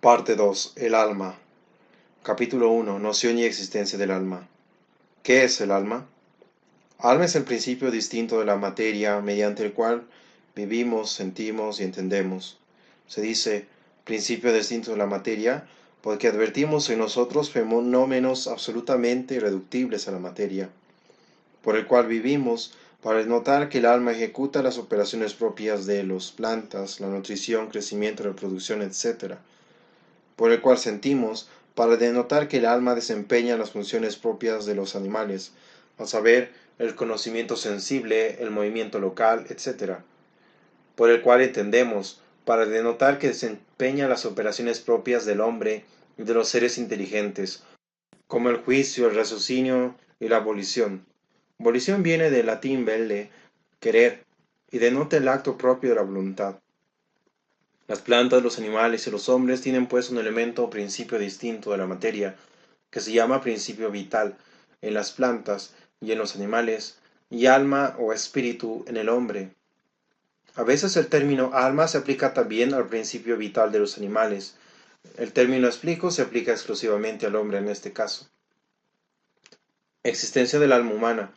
Parte 2. El alma. Capítulo 1. Noción y existencia del alma. ¿Qué es el alma? Alma es el principio distinto de la materia mediante el cual vivimos, sentimos y entendemos. Se dice principio distinto de la materia porque advertimos en nosotros fenómenos absolutamente irreductibles a la materia, por el cual vivimos para notar que el alma ejecuta las operaciones propias de las plantas, la nutrición, crecimiento, reproducción, etc., por el cual sentimos, para denotar que el alma desempeña las funciones propias de los animales, a saber, el conocimiento sensible, el movimiento local, etc., por el cual entendemos, para denotar que desempeña las operaciones propias del hombre y de los seres inteligentes, como el juicio, el raciocinio y la volición. Volición viene del latín velle, querer, y denota el acto propio de la voluntad. Las plantas, los animales y los hombres tienen pues un elemento o principio distinto de la materia, que se llama principio vital en las plantas y en los animales, y alma o espíritu en el hombre. A veces el término alma se aplica también al principio vital de los animales. El término explico se aplica exclusivamente al hombre en este caso. Existencia del alma humana.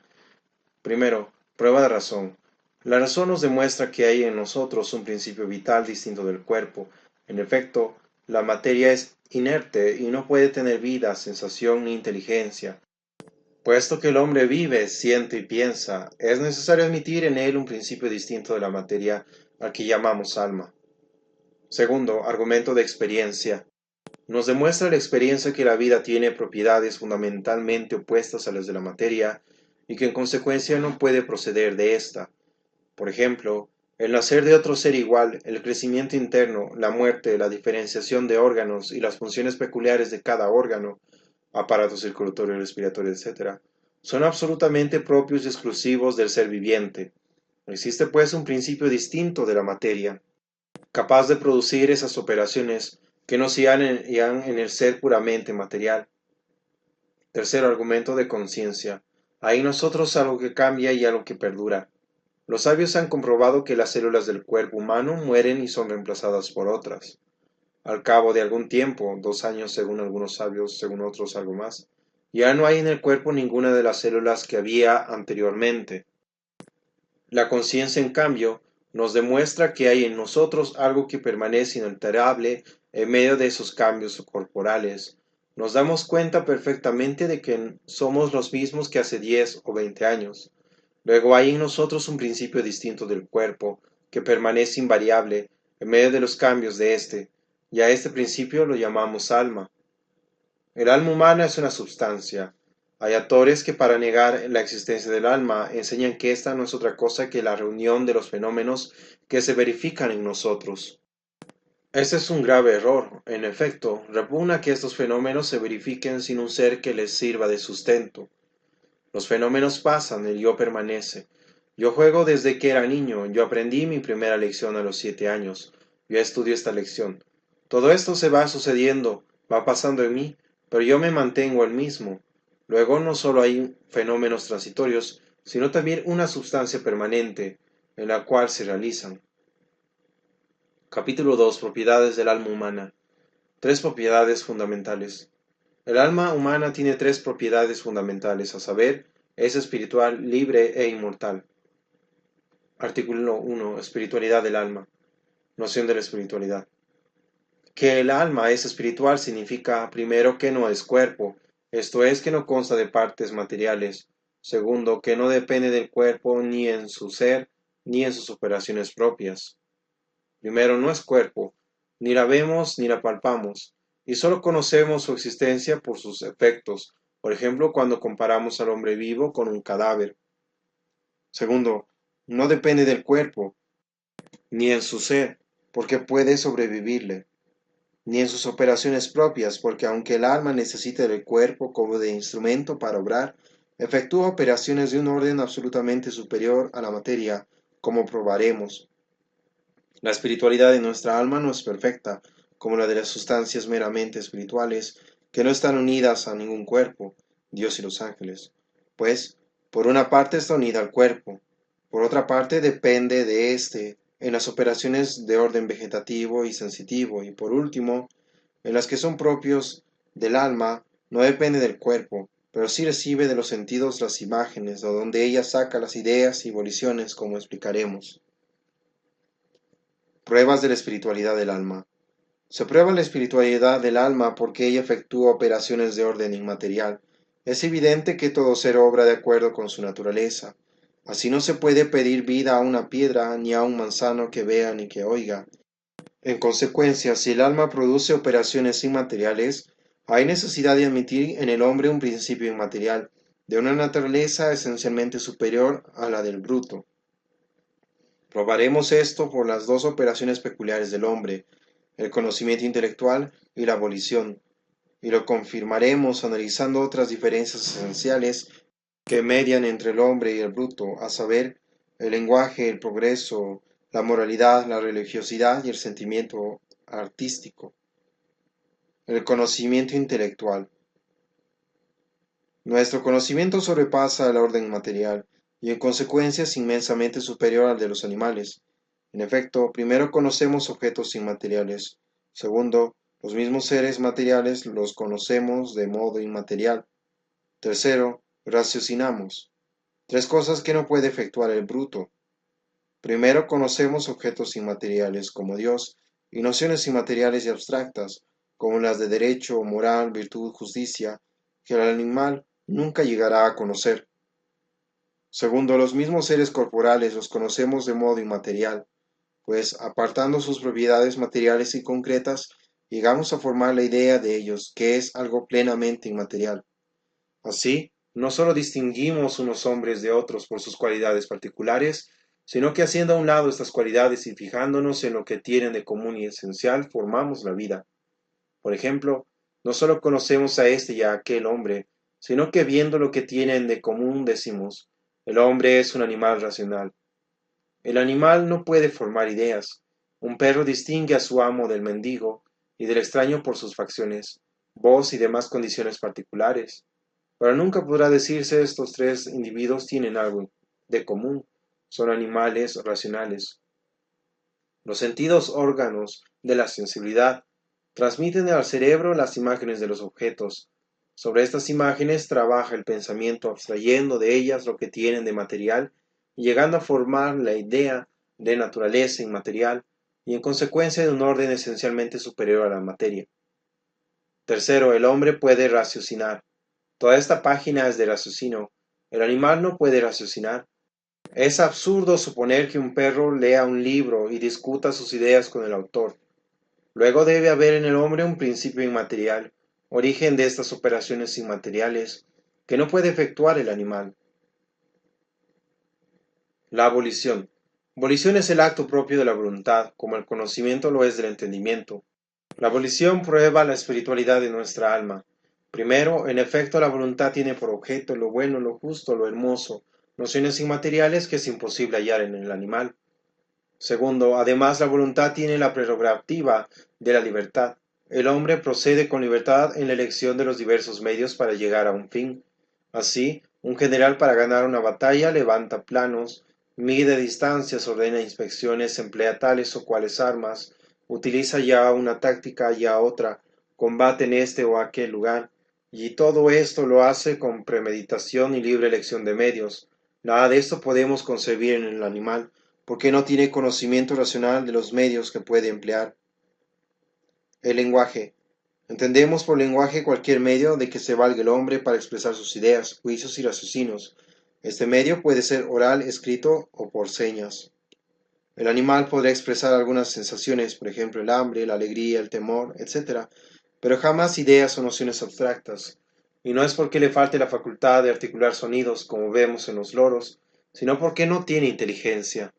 Primero, prueba de razón. La razón nos demuestra que hay en nosotros un principio vital distinto del cuerpo. En efecto, la materia es inerte y no puede tener vida, sensación ni inteligencia. Puesto que el hombre vive, siente y piensa, es necesario admitir en él un principio distinto de la materia al que llamamos alma. Segundo, argumento de experiencia. Nos demuestra la experiencia que la vida tiene propiedades fundamentalmente opuestas a las de la materia y que en consecuencia no puede proceder de ésta. Por ejemplo, el nacer de otro ser igual, el crecimiento interno, la muerte, la diferenciación de órganos y las funciones peculiares de cada órgano, aparato circulatorio, respiratorio, etc., son absolutamente propios y exclusivos del ser viviente. Existe pues un principio distinto de la materia, capaz de producir esas operaciones que no se hallan en el ser puramente material. Tercer argumento de conciencia. Hay en nosotros algo que cambia y algo que perdura. Los sabios han comprobado que las células del cuerpo humano mueren y son reemplazadas por otras. Al cabo de algún tiempo, 2 años según algunos sabios, según otros algo más, ya no hay en el cuerpo ninguna de las células que había anteriormente. La conciencia, en cambio, nos demuestra que hay en nosotros algo que permanece inalterable en medio de esos cambios corporales. Nos damos cuenta perfectamente de que somos los mismos que hace 10 o 20 años. Luego hay en nosotros un principio distinto del cuerpo, que permanece invariable en medio de los cambios de éste, y a este principio lo llamamos alma. El alma humana es una substancia. Hay autores que para negar la existencia del alma enseñan que ésta no es otra cosa que la reunión de los fenómenos que se verifican en nosotros. Este es un grave error. En efecto, repugna que estos fenómenos se verifiquen sin un ser que les sirva de sustento. Los fenómenos pasan, el yo permanece. Yo juego desde que era niño, yo aprendí mi primera lección a los 7 años, yo estudio esta lección. Todo esto se va sucediendo, va pasando en mí, pero yo me mantengo el mismo. Luego no solo hay fenómenos transitorios, sino también una sustancia permanente, en la cual se realizan. Capítulo 2. Propiedades del alma humana. 3 propiedades fundamentales. El alma humana tiene 3 propiedades fundamentales, a saber, es espiritual, libre e inmortal. Artículo 1. Espiritualidad del alma. Noción de la espiritualidad. Que el alma es espiritual significa, primero, que no es cuerpo, esto es, que no consta de partes materiales. Segundo, que no depende del cuerpo ni en su ser, ni en sus operaciones propias. Primero, no es cuerpo, ni la vemos ni la palpamos, y sólo conocemos su existencia por sus efectos, por ejemplo, cuando comparamos al hombre vivo con un cadáver. Segundo, no depende del cuerpo, ni en su ser, porque puede sobrevivirle, ni en sus operaciones propias, porque aunque el alma necesite del cuerpo como de instrumento para obrar, efectúa operaciones de un orden absolutamente superior a la materia, como probaremos. La espiritualidad de nuestra alma no es perfecta, como la de las sustancias meramente espirituales, que no están unidas a ningún cuerpo, Dios y los ángeles, pues, por una parte está unida al cuerpo, por otra parte depende de éste en las operaciones de orden vegetativo y sensitivo, y por último, en las que son propios del alma, no depende del cuerpo, pero sí recibe de los sentidos las imágenes, de donde ella saca las ideas y voliciones, como explicaremos. Pruebas de la espiritualidad del alma. Se prueba la espiritualidad del alma porque ella efectúa operaciones de orden inmaterial. Es evidente que todo ser obra de acuerdo con su naturaleza. Así no se puede pedir vida a una piedra ni a un manzano que vea ni que oiga. En consecuencia, si el alma produce operaciones inmateriales, hay necesidad de admitir en el hombre un principio inmaterial, de una naturaleza esencialmente superior a la del bruto. Probaremos esto por las dos operaciones peculiares del hombre, el conocimiento intelectual y la volición, y lo confirmaremos analizando otras diferencias esenciales que median entre el hombre y el bruto, a saber, el lenguaje, el progreso, la moralidad, la religiosidad y el sentimiento artístico. El conocimiento intelectual. Nuestro conocimiento sobrepasa el orden material y en consecuencia es inmensamente superior al de los animales. En efecto, primero conocemos objetos inmateriales. Segundo, los mismos seres materiales los conocemos de modo inmaterial. Tercero, raciocinamos. Tres cosas que no puede efectuar el bruto. Primero conocemos objetos inmateriales como Dios y nociones inmateriales y abstractas como las de derecho, moral, virtud, justicia, que el animal nunca llegará a conocer. Segundo, los mismos seres corporales los conocemos de modo inmaterial, pues apartando sus propiedades materiales y concretas, llegamos a formar la idea de ellos, que es algo plenamente inmaterial. Así, no sólo distinguimos unos hombres de otros por sus cualidades particulares, sino que haciendo a un lado estas cualidades y fijándonos en lo que tienen de común y esencial, formamos la vida. Por ejemplo, no sólo conocemos a este y a aquel hombre, sino que viendo lo que tienen de común decimos, el hombre es un animal racional. El animal no puede formar ideas. Un perro distingue a su amo del mendigo y del extraño por sus facciones, voz y demás condiciones particulares. Pero nunca podrá decirse estos tres individuos tienen algo de común, son animales racionales. Los sentidos órganos de la sensibilidad transmiten al cerebro las imágenes de los objetos. Sobre estas imágenes trabaja el pensamiento abstrayendo de ellas lo que tienen de material y llegando a formar la idea de naturaleza inmaterial y en consecuencia de un orden esencialmente superior a la materia. Tercero, el hombre puede raciocinar. Toda esta página es de raciocinio. El animal no puede raciocinar. Es absurdo suponer que un perro lea un libro y discuta sus ideas con el autor. Luego debe haber en el hombre un principio inmaterial, origen de estas operaciones inmateriales, que no puede efectuar el animal. La abolición. Abolición es el acto propio de la voluntad, como el conocimiento lo es del entendimiento. La abolición prueba la espiritualidad de nuestra alma. Primero, en efecto, la voluntad tiene por objeto lo bueno, lo justo, lo hermoso, nociones inmateriales que es imposible hallar en el animal. Segundo, además la voluntad tiene la prerrogativa de la libertad. El hombre procede con libertad en la elección de los diversos medios para llegar a un fin. Así, un general para ganar una batalla levanta planos, mide distancias, ordena inspecciones, emplea tales o cuales armas, utiliza ya una táctica ya otra, combate en este o aquel lugar, y todo esto lo hace con premeditación y libre elección de medios. Nada de esto podemos concebir en el animal, porque no tiene conocimiento racional de los medios que puede emplear. El lenguaje. Entendemos por lenguaje cualquier medio de que se valga el hombre para expresar sus ideas, juicios y raciocinios. Este medio puede ser oral, escrito o por señas. El animal podrá expresar algunas sensaciones, por ejemplo el hambre, la alegría, el temor, etc., pero jamás ideas o nociones abstractas. Y no es porque le falte la facultad de articular sonidos, como vemos en los loros, sino porque no tiene inteligencia.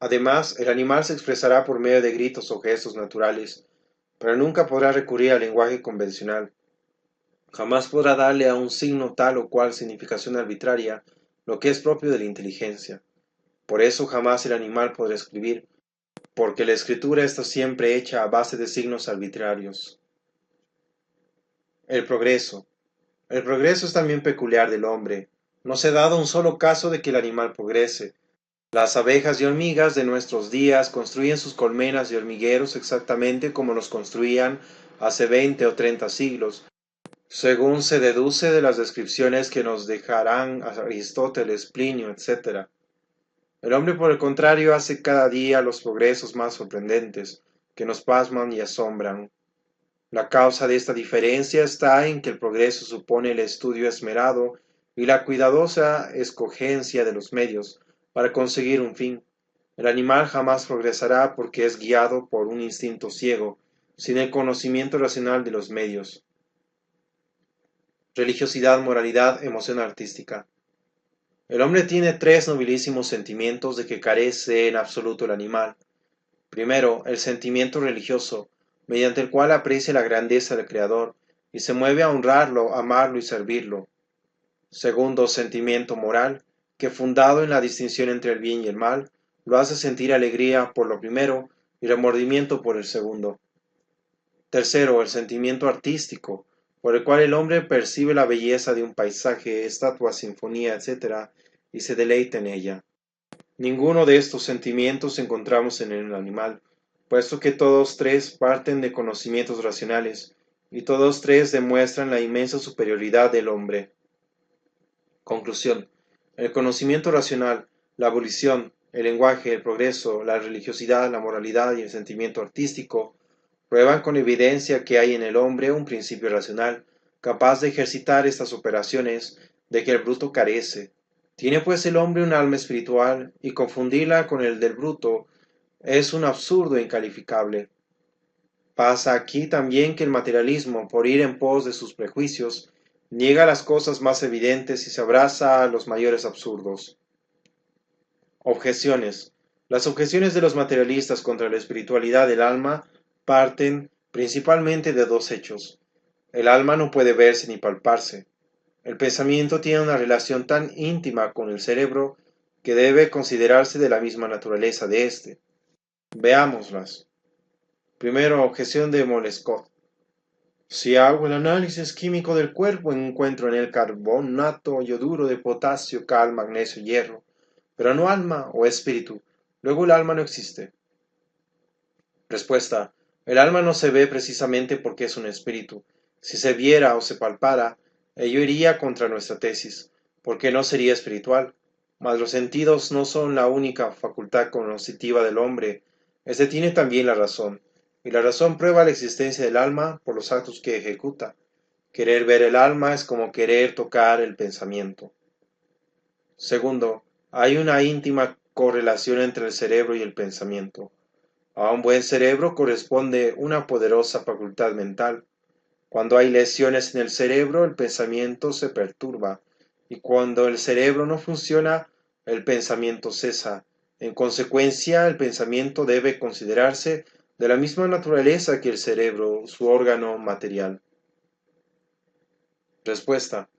Además, el animal se expresará por medio de gritos o gestos naturales, pero nunca podrá recurrir al lenguaje convencional. Jamás podrá darle a un signo tal o cual significación arbitraria, lo que es propio de la inteligencia. Por eso jamás el animal podrá escribir, porque la escritura está siempre hecha a base de signos arbitrarios. El progreso. El progreso es también peculiar del hombre. No se ha dado un solo caso de que el animal progrese. Las abejas y hormigas de nuestros días construyen sus colmenas y hormigueros exactamente como los construían hace 20 o 30 siglos, según se deduce de las descripciones que nos dejarán Aristóteles, Plinio, etc. El hombre, por el contrario, hace cada día los progresos más sorprendentes, que nos pasman y asombran. La causa de esta diferencia está en que el progreso supone el estudio esmerado y la cuidadosa escogencia de los medios para conseguir un fin. El animal jamás progresará porque es guiado por un instinto ciego, sin el conocimiento racional de los medios. Religiosidad, moralidad, emoción artística. El hombre tiene tres nobilísimos sentimientos de que carece en absoluto el animal. Primero, el sentimiento religioso, mediante el cual aprecia la grandeza del Creador y se mueve a honrarlo, amarlo y servirlo. Segundo, sentimiento moral, que fundado en la distinción entre el bien y el mal, lo hace sentir alegría por lo primero y remordimiento por el segundo. Tercero, el sentimiento artístico, por el cual el hombre percibe la belleza de un paisaje, estatua, sinfonía, etc., y se deleita en ella. Ninguno de estos sentimientos encontramos en el animal, puesto que todos tres parten de conocimientos racionales, y todos tres demuestran la inmensa superioridad del hombre. Conclusión. El conocimiento racional, la abolición, el lenguaje, el progreso, la religiosidad, la moralidad y el sentimiento artístico prueban con evidencia que hay en el hombre un principio racional, capaz de ejercitar estas operaciones de que el bruto carece. Tiene pues el hombre un alma espiritual, y confundirla con el del bruto es un absurdo incalificable. Pasa aquí también que el materialismo, por ir en pos de sus prejuicios, niega las cosas más evidentes y se abraza a los mayores absurdos. Objeciones. Las objeciones de los materialistas contra la espiritualidad del alma parten principalmente de dos hechos. El alma no puede verse ni palparse. El pensamiento tiene una relación tan íntima con el cerebro que debe considerarse de la misma naturaleza de éste. Veámoslas. Primero, objeción de Molescott. Si hago el análisis químico del cuerpo, encuentro en él carbonato, yoduro de potasio, cal, magnesio, hierro, pero no alma o espíritu. Luego el alma no existe. Respuesta. El alma no se ve precisamente porque es un espíritu. Si se viera o se palpara, ello iría contra nuestra tesis, porque no sería espiritual. Mas los sentidos no son la única facultad cognoscitiva del hombre, éste tiene también la razón, y la razón prueba la existencia del alma por los actos que ejecuta. Querer ver el alma es como querer tocar el pensamiento. Segundo, hay una íntima correlación entre el cerebro y el pensamiento. A un buen cerebro corresponde una poderosa facultad mental. Cuando hay lesiones en el cerebro, el pensamiento se perturba, y cuando el cerebro no funciona, el pensamiento cesa. En consecuencia, el pensamiento debe considerarse de la misma naturaleza que el cerebro, su órgano material. Respuesta.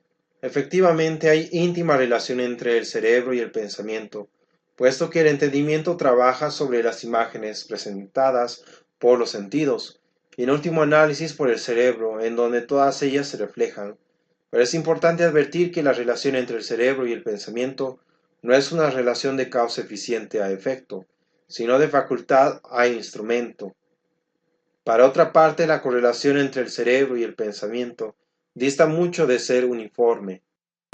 Efectivamente hay íntima relación entre el cerebro y el pensamiento, puesto que el entendimiento trabaja sobre las imágenes presentadas por los sentidos, y en último análisis por el cerebro, en donde todas ellas se reflejan. Pero es importante advertir que la relación entre el cerebro y el pensamiento no es una relación de causa eficiente a efecto, sino de facultad a instrumento. Para otra parte, la correlación entre el cerebro y el pensamiento dista mucho de ser uniforme.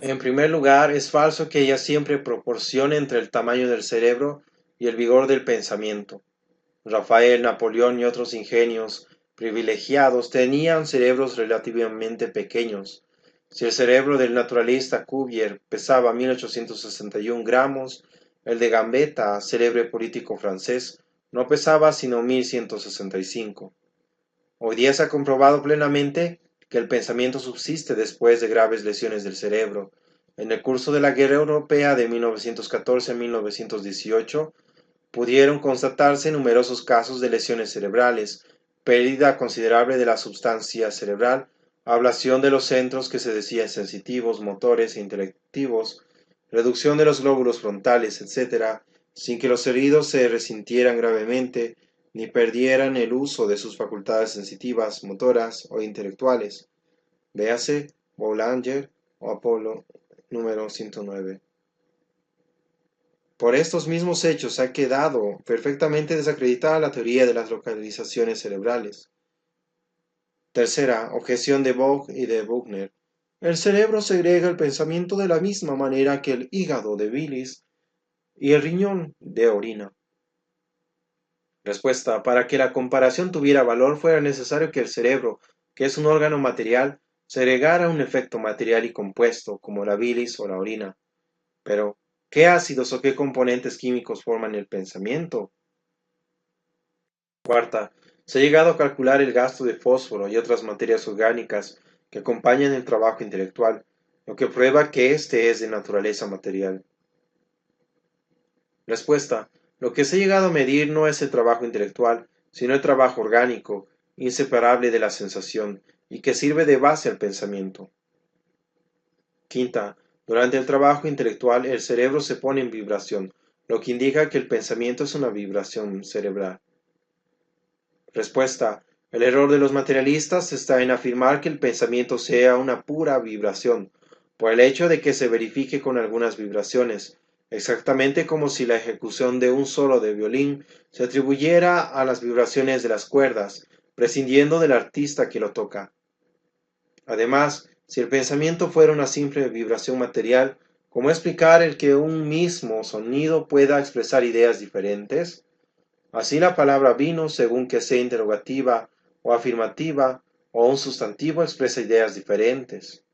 En primer lugar, es falso que haya siempre proporción entre el tamaño del cerebro y el vigor del pensamiento. Rafael, Napoleón y otros ingenios privilegiados tenían cerebros relativamente pequeños. Si el cerebro del naturalista Cuvier pesaba 1861 gramos, el de Gambetta, célebre político francés, no pesaba sino 1165. Hoy día se ha comprobado plenamente que el pensamiento subsiste después de graves lesiones del cerebro. En el curso de la Guerra Europea de 1914 a 1918, pudieron constatarse numerosos casos de lesiones cerebrales, pérdida considerable de la sustancia cerebral, ablación de los centros que se decían sensitivos, motores e intelectivos, reducción de los glóbulos frontales, etc., sin que los heridos se resintieran gravemente ni perdieran el uso de sus facultades sensitivas, motoras o intelectuales. Véase Boulanger o Apolo número 109. Por estos mismos hechos ha quedado perfectamente desacreditada la teoría de las localizaciones cerebrales. Tercera objeción de Vogt y de Buchner. El cerebro segrega el pensamiento de la misma manera que el hígado de bilis y el riñón de orina. Respuesta. Para que la comparación tuviera valor fuera necesario que el cerebro, que es un órgano material, segregara un efecto material y compuesto, como la bilis o la orina. Pero, ¿qué ácidos o qué componentes químicos forman el pensamiento? Cuarta, se ha llegado a calcular el gasto de fósforo y otras materias orgánicas que acompañan el trabajo intelectual, lo que prueba que éste es de naturaleza material. Respuesta, lo que se ha llegado a medir no es el trabajo intelectual, sino el trabajo orgánico, inseparable de la sensación, y que sirve de base al pensamiento. Quinta, durante el trabajo intelectual el cerebro se pone en vibración, lo que indica que el pensamiento es una vibración cerebral. Respuesta. El error de los materialistas está en afirmar que el pensamiento sea una pura vibración, por el hecho de que se verifique con algunas vibraciones, exactamente como si la ejecución de un solo de violín se atribuyera a las vibraciones de las cuerdas, prescindiendo del artista que lo toca. Además, si el pensamiento fuera una simple vibración material, ¿cómo explicar el que un mismo sonido pueda expresar ideas diferentes? Así la palabra vino, según que sea interrogativa o afirmativa, o un sustantivo expresa ideas diferentes.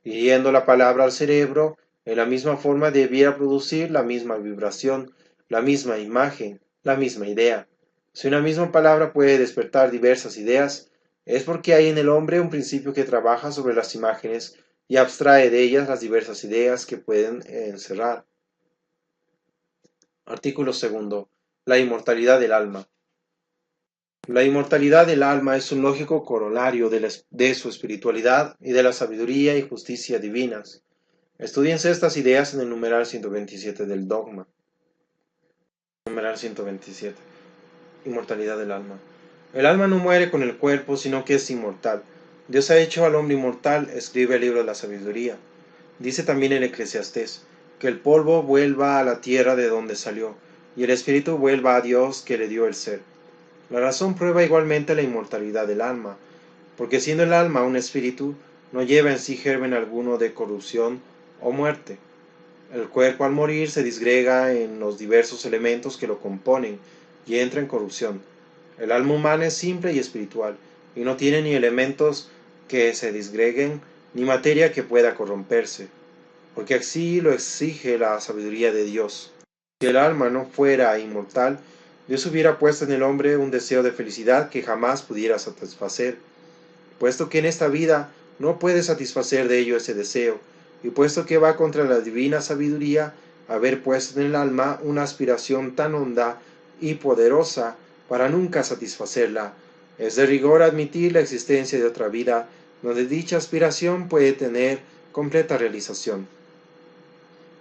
Hiriendo la palabra al cerebro, en la misma forma debiera producir la misma vibración, la misma imagen, la misma idea. Si una misma palabra puede despertar diversas ideas, es porque hay en el hombre un principio que trabaja sobre las imágenes y abstrae de ellas las diversas ideas que pueden encerrar. Artículo segundo. La inmortalidad del alma. La inmortalidad del alma es un lógico corolario de su espiritualidad y de la sabiduría y justicia divinas. Estúdiense estas ideas en el numeral 127 del dogma. Numeral 127. Inmortalidad del alma. El alma no muere con el cuerpo, sino que es inmortal. Dios ha hecho al hombre inmortal, escribe el libro de la sabiduría. Dice también el Eclesiastés, que el polvo vuelva a la tierra de donde salió, y el espíritu vuelva a Dios que le dio el ser. La razón prueba igualmente la inmortalidad del alma, porque siendo el alma un espíritu, no lleva en sí germen alguno de corrupción o muerte. El cuerpo al morir se disgrega en los diversos elementos que lo componen y entra en corrupción. El alma humana es simple y espiritual, y no tiene ni elementos que se disgreguen, ni materia que pueda corromperse, porque así lo exige la sabiduría de Dios. Si el alma no fuera inmortal, Dios hubiera puesto en el hombre un deseo de felicidad que jamás pudiera satisfacer, puesto que en esta vida no puede satisfacer de ello ese deseo, y puesto que va contra la divina sabiduría haber puesto en el alma una aspiración tan honda y poderosa para nunca satisfacerla, es de rigor admitir la existencia de otra vida donde dicha aspiración puede tener completa realización,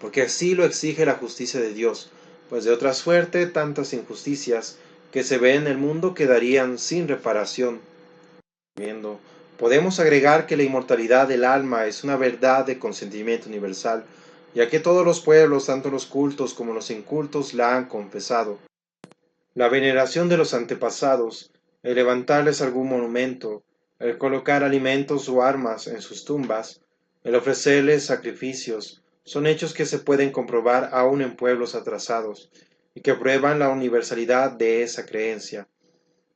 porque así lo exige la justicia de Dios, pues de otra suerte tantas injusticias que se ven en el mundo quedarían sin reparación. Viendo, podemos agregar que la inmortalidad del alma es una verdad de consentimiento universal, ya que todos los pueblos, tanto los cultos como los incultos, la han confesado. La veneración de los antepasados, el levantarles algún monumento, el colocar alimentos o armas en sus tumbas, el ofrecerles sacrificios, son hechos que se pueden comprobar aún en pueblos atrasados, y que prueban la universalidad de esa creencia.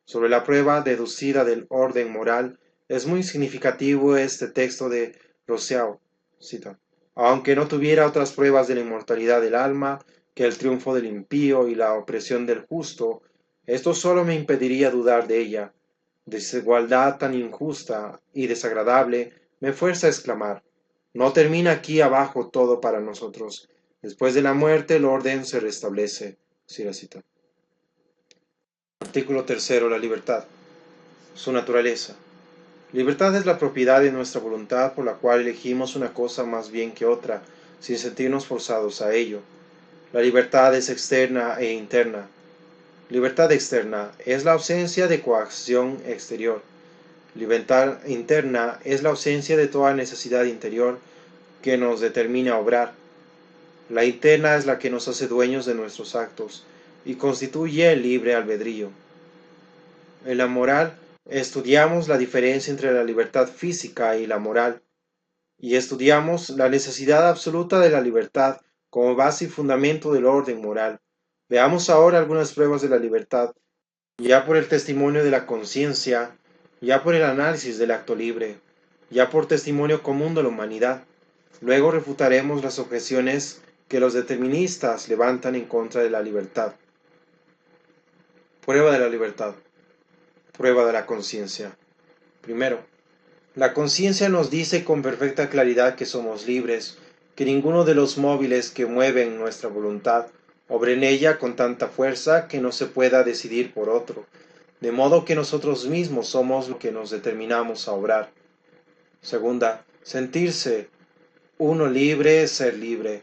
Sobre la prueba deducida del orden moral, es muy significativo este texto de Rousseau, cita, aunque no tuviera otras pruebas de la inmortalidad del alma que el triunfo del impío y la opresión del justo, esto solo me impediría dudar de ella. Desigualdad tan injusta y desagradable me fuerza a exclamar, no termina aquí abajo todo para nosotros. Después de la muerte el orden se restablece. Sí, la cita. Artículo tercero. La libertad. Su naturaleza. Libertad es la propiedad de nuestra voluntad por la cual elegimos una cosa más bien que otra, sin sentirnos forzados a ello. La libertad es externa e interna. Libertad externa es la ausencia de coacción exterior. Libertad interna es la ausencia de toda necesidad interior que nos determina a obrar. La interna es la que nos hace dueños de nuestros actos y constituye el libre albedrío. En la moral, estudiamos la diferencia entre la libertad física y la moral, y estudiamos la necesidad absoluta de la libertad como base y fundamento del orden moral. Veamos ahora algunas pruebas de la libertad, ya por el testimonio de la conciencia, ya por el análisis del acto libre, ya por testimonio común de la humanidad. Luego refutaremos las objeciones que los deterministas levantan en contra de la libertad. Prueba de la libertad. Prueba de la conciencia. Primero, la conciencia nos dice con perfecta claridad que somos libres, que ninguno de los móviles que mueven nuestra voluntad obra en ella con tanta fuerza que no se pueda decidir por otro, de modo que nosotros mismos somos lo que nos determinamos a obrar. Segunda, sentirse uno libre es ser libre,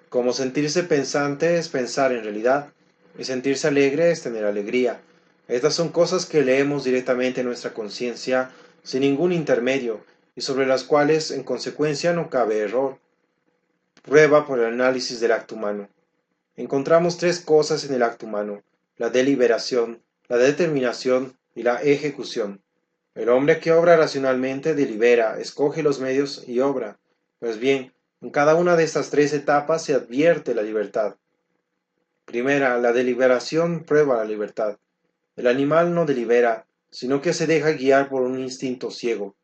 como sentirse pensante es pensar en realidad, y sentirse alegre es tener alegría. Estas son cosas que leemos directamente en nuestra conciencia sin ningún intermedio, y sobre las cuales en consecuencia no cabe error. Prueba por el análisis del acto humano. Encontramos tres cosas en el acto humano: la deliberación, la determinación y la ejecución. El hombre que obra racionalmente delibera, escoge los medios y obra. Pues bien, en cada una de estas tres etapas se advierte la libertad. Primera, la deliberación prueba la libertad. El animal no delibera, sino que se deja guiar por un instinto ciego.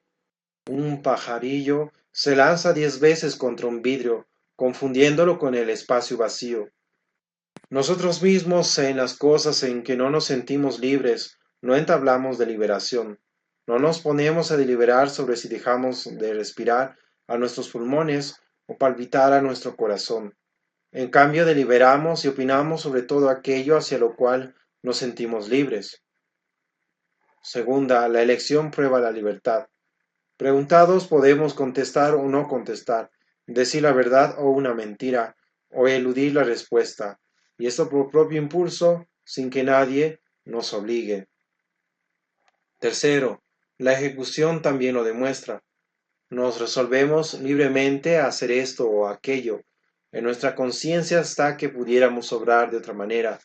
Un pajarillo se lanza 10 veces contra un vidrio, confundiéndolo con el espacio vacío. Nosotros mismos, en las cosas en que no nos sentimos libres, no entablamos deliberación. No nos ponemos a deliberar sobre si dejamos de respirar a nuestros pulmones o palpitar a nuestro corazón. En cambio, deliberamos y opinamos sobre todo aquello hacia lo cual nos sentimos libres. Segunda, la elección prueba la libertad. Preguntados podemos contestar o no contestar, decir la verdad o una mentira, o eludir la respuesta, y esto por propio impulso, sin que nadie nos obligue. Tercero, la ejecución también lo demuestra. Nos resolvemos libremente a hacer esto o aquello. En nuestra conciencia está que pudiéramos obrar de otra manera.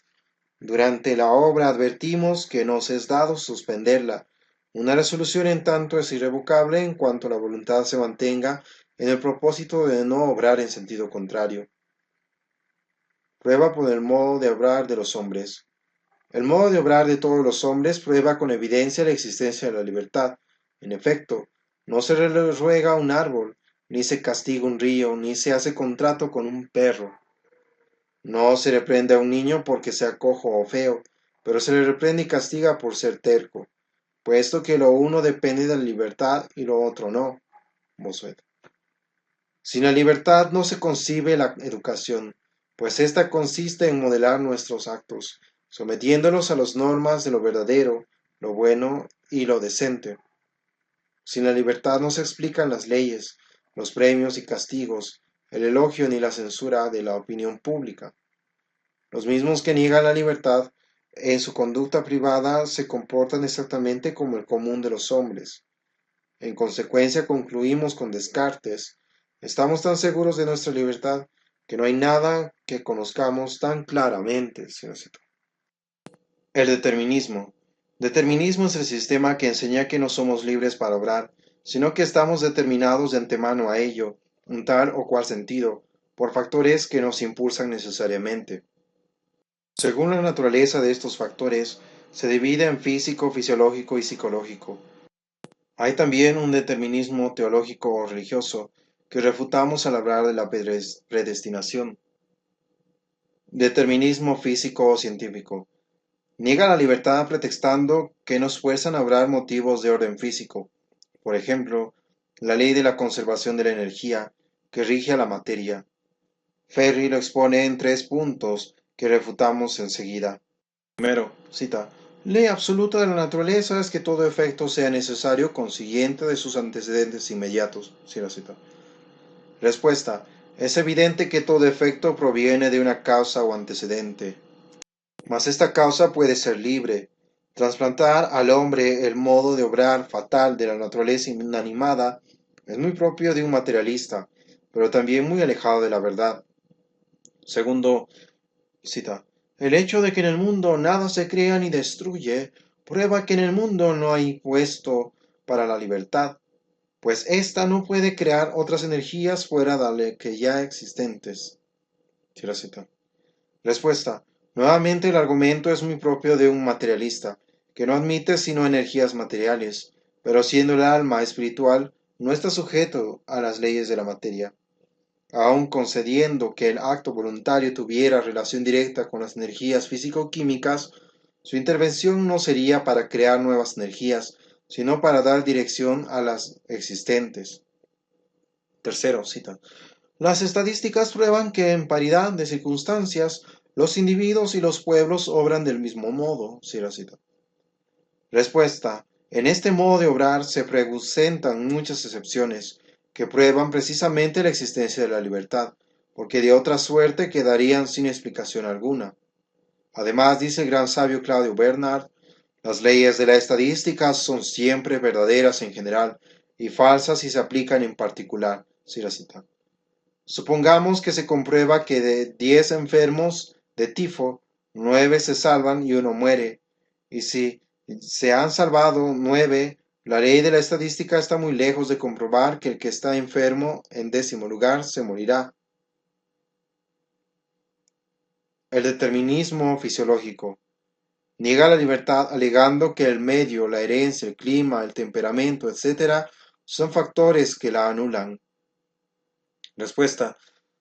Durante la obra advertimos que nos es dado suspenderla. Una resolución en tanto es irrevocable en cuanto la voluntad se mantenga en el propósito de no obrar en sentido contrario. Prueba por el modo de obrar de los hombres. El modo de obrar de todos los hombres prueba con evidencia la existencia de la libertad. En efecto, no se le ruega a un árbol, ni se castiga un río, ni se hace contrato con un perro. No se reprende a un niño porque sea cojo o feo, pero se le reprende y castiga por ser terco, puesto que lo uno depende de la libertad y lo otro no. Bossuet. Sin la libertad no se concibe la educación, pues ésta consiste en modelar nuestros actos, sometiéndolos a las normas de lo verdadero, lo bueno y lo decente. Sin la libertad no se explican las leyes, los premios y castigos, el elogio ni la censura de la opinión pública. Los mismos que niegan la libertad en su conducta privada se comportan exactamente como el común de los hombres. En consecuencia, concluimos con Descartes: estamos tan seguros de nuestra libertad que no hay nada que conozcamos tan claramente. El determinismo. Determinismo es el sistema que enseña que no somos libres para obrar, sino que estamos determinados de antemano a ello, en tal o cual sentido, por factores que nos impulsan necesariamente. Según la naturaleza de estos factores, se divide en físico, fisiológico y psicológico. Hay también un determinismo teológico o religioso que refutamos al hablar de la predestinación. Determinismo físico o científico. Niega la libertad pretextando que nos fuerzan a obrar motivos de orden físico. Por ejemplo, la ley de la conservación de la energía que rige a la materia. Ferri lo expone en 3 puntos que refutamos enseguida. Primero, cita: ley absoluta de la naturaleza es que todo efecto sea necesario consiguiente de sus antecedentes inmediatos. Cierra cita. Respuesta: es evidente que todo efecto proviene de una causa o antecedente. Mas esta causa puede ser libre. Trasplantar al hombre el modo de obrar fatal de la naturaleza inanimada es muy propio de un materialista, pero también muy alejado de la verdad. Segundo, cita, el hecho de que en el mundo nada se crea ni destruye, prueba que en el mundo no hay puesto para la libertad, pues ésta no puede crear otras energías fuera de las que ya existentes. Cierra cita. Respuesta. Nuevamente el argumento es muy propio de un materialista, que no admite sino energías materiales, pero siendo el alma espiritual, no está sujeto a las leyes de la materia. Aun concediendo que el acto voluntario tuviera relación directa con las energías físico-químicas, su intervención no sería para crear nuevas energías, sino para dar dirección a las existentes. Tercero, cita. Las estadísticas prueban que en paridad de circunstancias, los individuos y los pueblos obran del mismo modo. Cierra cita. Respuesta. En este modo de obrar se presentan muchas excepciones, que prueban precisamente la existencia de la libertad, porque de otra suerte quedarían sin explicación alguna. Además, dice el gran sabio Claudio Bernard, las leyes de la estadística son siempre verdaderas en general y falsas si se aplican en particular. Cierra cita. Supongamos que se comprueba que de 10 enfermos de tifo, 9 se salvan y uno muere. Y si se han salvado 9, la ley de la estadística está muy lejos de comprobar que el que está enfermo en 10º lugar se morirá. El determinismo fisiológico niega la libertad alegando que el medio, la herencia, el clima, el temperamento, etc., son factores que la anulan. Respuesta.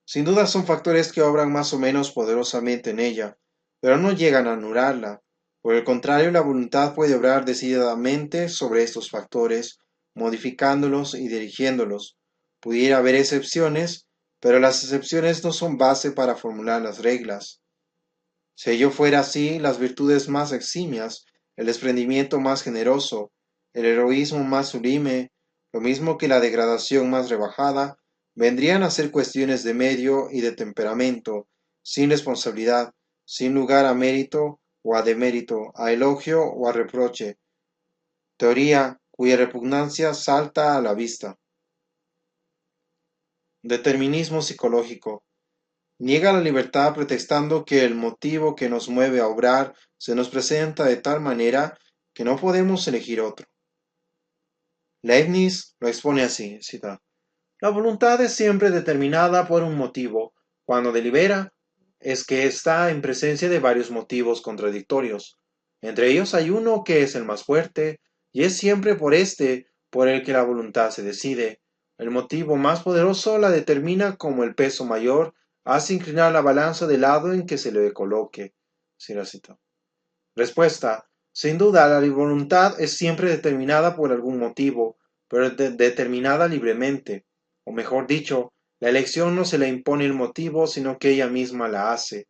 Sin duda son factores que obran más o menos poderosamente en ella, pero no llegan a anularla. Por el contrario, la voluntad puede obrar decididamente sobre estos factores, modificándolos y dirigiéndolos. Pudiera haber excepciones, pero las excepciones no son base para formular las reglas. Si ello fuera así, las virtudes más eximias, el desprendimiento más generoso, el heroísmo más sublime, lo mismo que la degradación más rebajada, vendrían a ser cuestiones de medio y de temperamento, sin responsabilidad, sin lugar a mérito o a demérito, a elogio o a reproche, teoría cuya repugnancia salta a la vista. Determinismo psicológico. Niega la libertad pretextando que el motivo que nos mueve a obrar se nos presenta de tal manera que no podemos elegir otro. Leibniz lo expone así, cita, la voluntad es siempre determinada por un motivo. Cuando delibera, es que está en presencia de varios motivos contradictorios. Entre ellos hay uno que es el más fuerte, y es siempre por este por el que la voluntad se decide. El motivo más poderoso la determina como el peso mayor hace inclinar la balanza del lado en que se le coloque. Respuesta. Sin duda, la voluntad es siempre determinada por algún motivo, pero determinada libremente. O mejor dicho, la elección no se le impone el motivo, sino que ella misma la hace.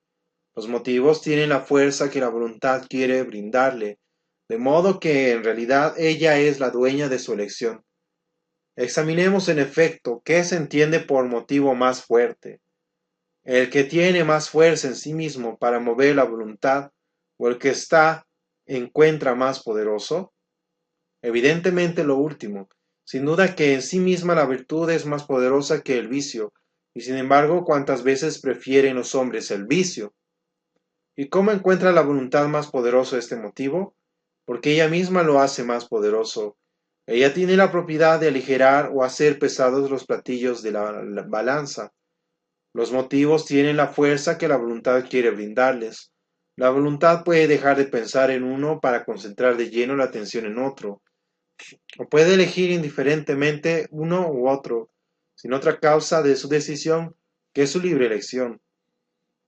Los motivos tienen la fuerza que la voluntad quiere brindarle, de modo que en realidad ella es la dueña de su elección. Examinemos en efecto qué se entiende por motivo más fuerte. El que tiene más fuerza en sí mismo para mover la voluntad, o el que encuentra más poderoso. Evidentemente lo último. Sin duda que en sí misma la virtud es más poderosa que el vicio, y sin embargo, ¿cuántas veces prefieren los hombres el vicio? ¿Y cómo encuentra la voluntad más poderoso este motivo? Porque ella misma lo hace más poderoso. Ella tiene la propiedad de aligerar o hacer pesados los platillos de la balanza. Los motivos tienen la fuerza que la voluntad quiere brindarles. La voluntad puede dejar de pensar en uno para concentrar de lleno la atención en otro, o puede elegir indiferentemente uno u otro, sin otra causa de su decisión que su libre elección.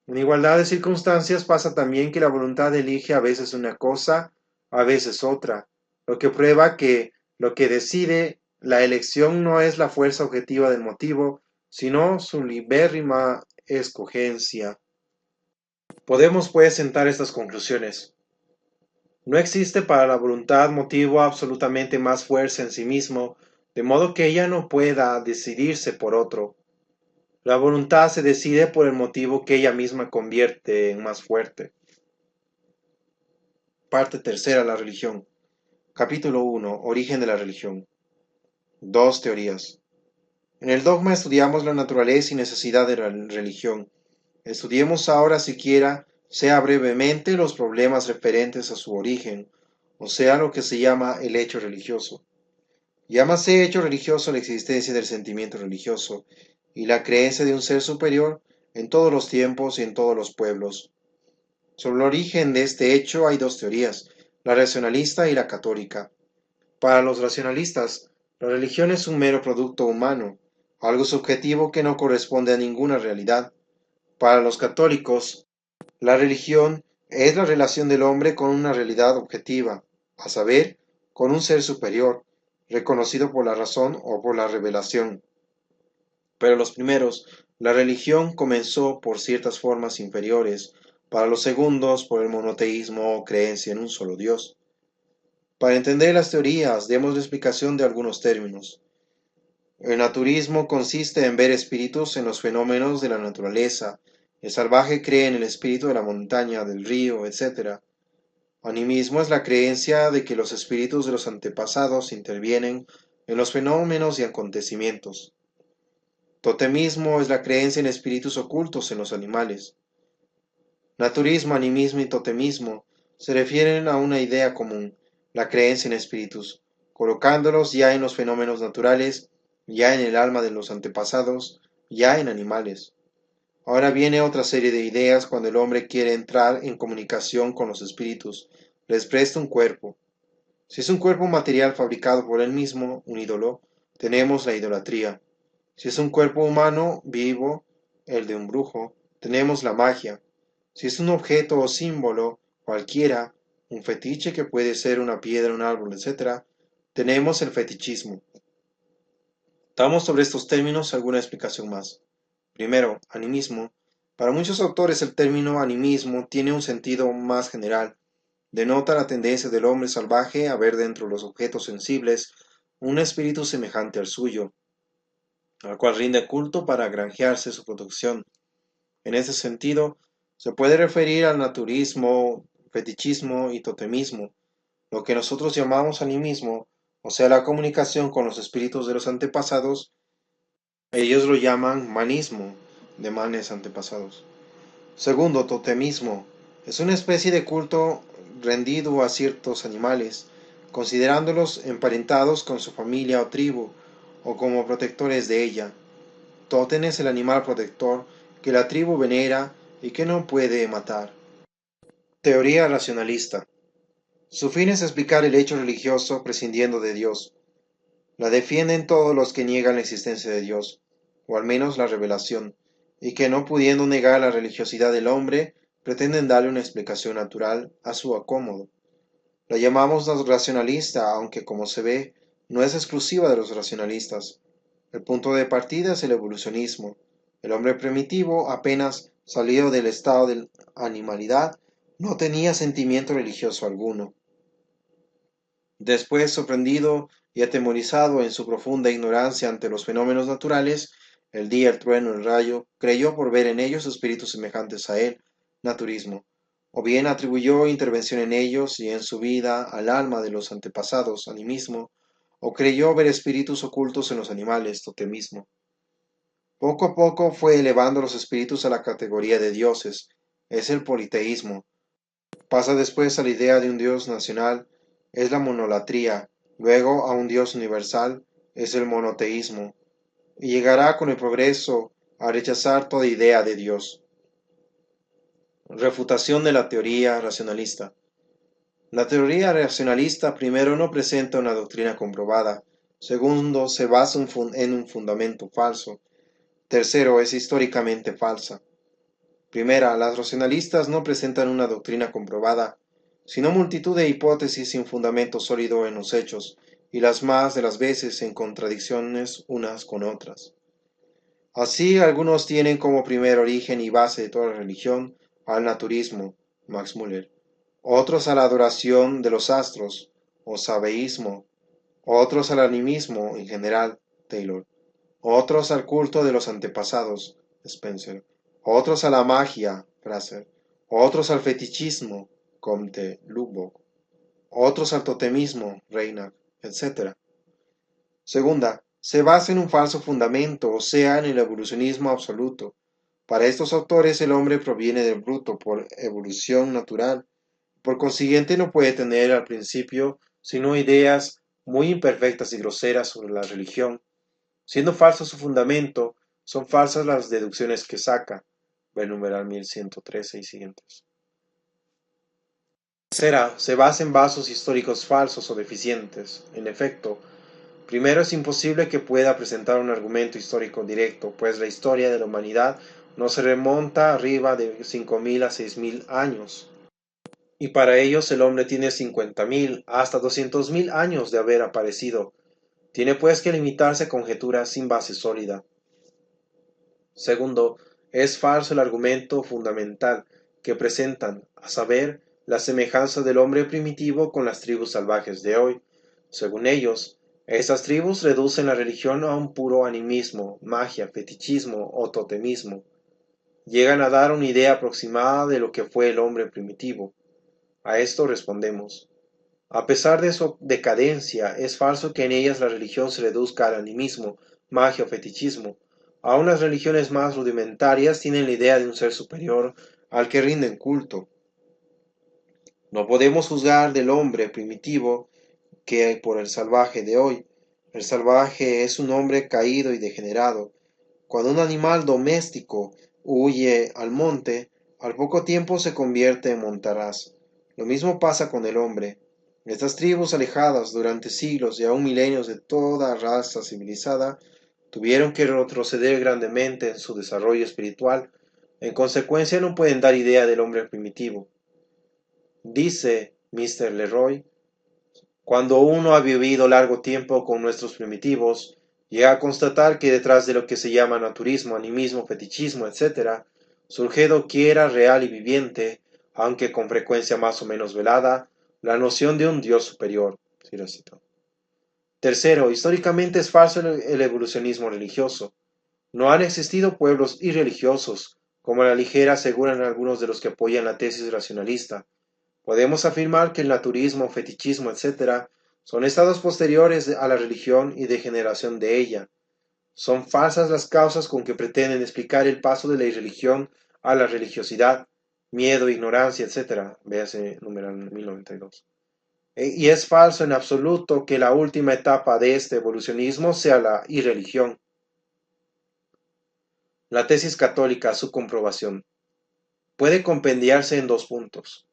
En igualdad de circunstancias pasa también que la voluntad elige a veces una cosa, a veces otra, lo que prueba que lo que decide la elección no es la fuerza objetiva del motivo, sino su libérrima escogencia. Podemos pues sentar estas conclusiones. No existe para la voluntad motivo absolutamente más fuerza en sí mismo, de modo que ella no pueda decidirse por otro. La voluntad se decide por el motivo que ella misma convierte en más fuerte. Parte tercera, la religión. Capítulo 1. Origen de la religión. Dos teorías. En el dogma estudiamos la naturaleza y necesidad de la religión. Estudiemos ahora siquiera, sea brevemente, los problemas referentes a su origen, o sea, lo que se llama el hecho religioso. Llámase hecho religioso la existencia del sentimiento religioso y la creencia de un ser superior en todos los tiempos y en todos los pueblos. Sobre el origen de este hecho hay dos teorías, la racionalista y la católica. Para los racionalistas, la religión es un mero producto humano, algo subjetivo que no corresponde a ninguna realidad. Para los católicos, la religión es la relación del hombre con una realidad objetiva, a saber, con un ser superior, reconocido por la razón o por la revelación. Pero los primeros, la religión comenzó por ciertas formas inferiores, para los segundos por el monoteísmo o creencia en un solo Dios. Para entender las teorías, demos la explicación de algunos términos. El naturismo consiste en ver espíritus en los fenómenos de la naturaleza. El salvaje cree en el espíritu de la montaña, del río, etc. Animismo es la creencia de que los espíritus de los antepasados intervienen en los fenómenos y acontecimientos. Totemismo es la creencia en espíritus ocultos en los animales. Naturismo, animismo y totemismo se refieren a una idea común, la creencia en espíritus, colocándolos ya en los fenómenos naturales, ya en el alma de los antepasados, ya en animales. Ahora viene otra serie de ideas cuando el hombre quiere entrar en comunicación con los espíritus, les presta un cuerpo. Si es un cuerpo material fabricado por él mismo, un ídolo, tenemos la idolatría. Si es un cuerpo humano vivo, el de un brujo, tenemos la magia. Si es un objeto o símbolo cualquiera, un fetiche que puede ser una piedra, un árbol, etc., tenemos el fetichismo. Damos sobre estos términos alguna explicación más. Primero, animismo. Para muchos autores el término animismo tiene un sentido más general. Denota la tendencia del hombre salvaje a ver dentro de los objetos sensibles un espíritu semejante al suyo, al cual rinde culto para granjearse su protección. En ese sentido, se puede referir al naturismo, fetichismo y totemismo, lo que nosotros llamamos animismo, o sea, la comunicación con los espíritus de los antepasados. Ellos lo llaman manismo, de manes antepasados. Segundo, totemismo. Es una especie de culto rendido a ciertos animales, considerándolos emparentados con su familia o tribu, o como protectores de ella. Totem es el animal protector que la tribu venera y que no puede matar. Teoría racionalista. Su fin es explicar el hecho religioso prescindiendo de Dios. La defienden todos los que niegan la existencia de Dios, o al menos la revelación, y que no pudiendo negar la religiosidad del hombre, pretenden darle una explicación natural a su acómodo. La llamamos racionalista, aunque como se ve, no es exclusiva de los racionalistas. El punto de partida es el evolucionismo. El hombre primitivo, apenas salido del estado de animalidad, no tenía sentimiento religioso alguno. Después, sorprendido y atemorizado en su profunda ignorancia ante los fenómenos naturales, el día, el trueno, el rayo, creyó por ver en ellos espíritus semejantes a él, naturismo, o bien atribuyó intervención en ellos y en su vida al alma de los antepasados, animismo, o creyó ver espíritus ocultos en los animales, totemismo. Poco a poco fue elevando los espíritus a la categoría de dioses, es el politeísmo. Pasa después a la idea de un dios nacional, es la monolatría, luego a un dios universal, es el monoteísmo, y llegará con el progreso a rechazar toda idea de Dios. Refutación de la teoría racionalista. La teoría racionalista primero no presenta una doctrina comprobada, segundo se basa en un fundamento falso, tercero es históricamente falsa. Primera, las racionalistas no presentan una doctrina comprobada, sino multitud de hipótesis sin fundamento sólido en los hechos, y las más de las veces en contradicciones unas con otras. Así, algunos tienen como primer origen y base de toda religión al naturismo, Max Müller, otros a la adoración de los astros, o sabeísmo, otros al animismo en general, Taylor, otros al culto de los antepasados, Spencer, otros a la magia, Fraser, otros al fetichismo, Comte, Lubbock, otros al totemismo, Reinhardt, etc. Segunda, se basa en un falso fundamento, o sea, en el evolucionismo absoluto. Para estos autores el hombre proviene del bruto por evolución natural, por consiguiente no puede tener al principio sino ideas muy imperfectas y groseras sobre la religión. Siendo falso su fundamento, son falsas las deducciones que saca. Ver numeral 1113 y siguientes. Tercera, se basa en vasos históricos falsos o deficientes. En efecto, primero es imposible que pueda presentar un argumento histórico directo, pues la historia de la humanidad no se remonta arriba de 5.000 a 6.000 años. Y para ellos el hombre tiene 50.000 hasta 200.000 años de haber aparecido. Tiene pues que limitarse a conjeturas sin base sólida. Segundo, es falso el argumento fundamental que presentan, a saber, la semejanza del hombre primitivo con las tribus salvajes de hoy. Según ellos, estas tribus reducen la religión a un puro animismo, magia, fetichismo o totemismo. Llegan a dar una idea aproximada de lo que fue el hombre primitivo. A esto respondemos. A pesar de su decadencia, es falso que en ellas la religión se reduzca al animismo, magia o fetichismo. Aún las religiones más rudimentarias tienen la idea de un ser superior al que rinden culto. No podemos juzgar del hombre primitivo que por el salvaje de hoy. El salvaje es un hombre caído y degenerado. Cuando un animal doméstico huye al monte, al poco tiempo se convierte en montaraz. Lo mismo pasa con el hombre. Estas tribus alejadas durante siglos y aún milenios de toda raza civilizada tuvieron que retroceder grandemente en su desarrollo espiritual. En consecuencia no pueden dar idea del hombre primitivo. Dice Mr. Leroy, cuando uno ha vivido largo tiempo con nuestros primitivos, llega a constatar que detrás de lo que se llama naturismo, animismo, fetichismo, etc., surge doquiera real y viviente, aunque con frecuencia más o menos velada, la noción de un Dios superior. Sí, lo cito. Tercero, históricamente es falso el evolucionismo religioso. No han existido pueblos irreligiosos, como a la ligera aseguran algunos de los que apoyan la tesis racionalista. Podemos afirmar que el naturismo, fetichismo, etc., son estados posteriores a la religión y degeneración de ella. Son falsas las causas con que pretenden explicar el paso de la irreligión a la religiosidad, miedo, ignorancia, etc. Véase número 1092. Y es falso en absoluto que la última etapa de este evolucionismo sea la irreligión. La tesis católica, su comprobación, puede compendiarse en dos puntos.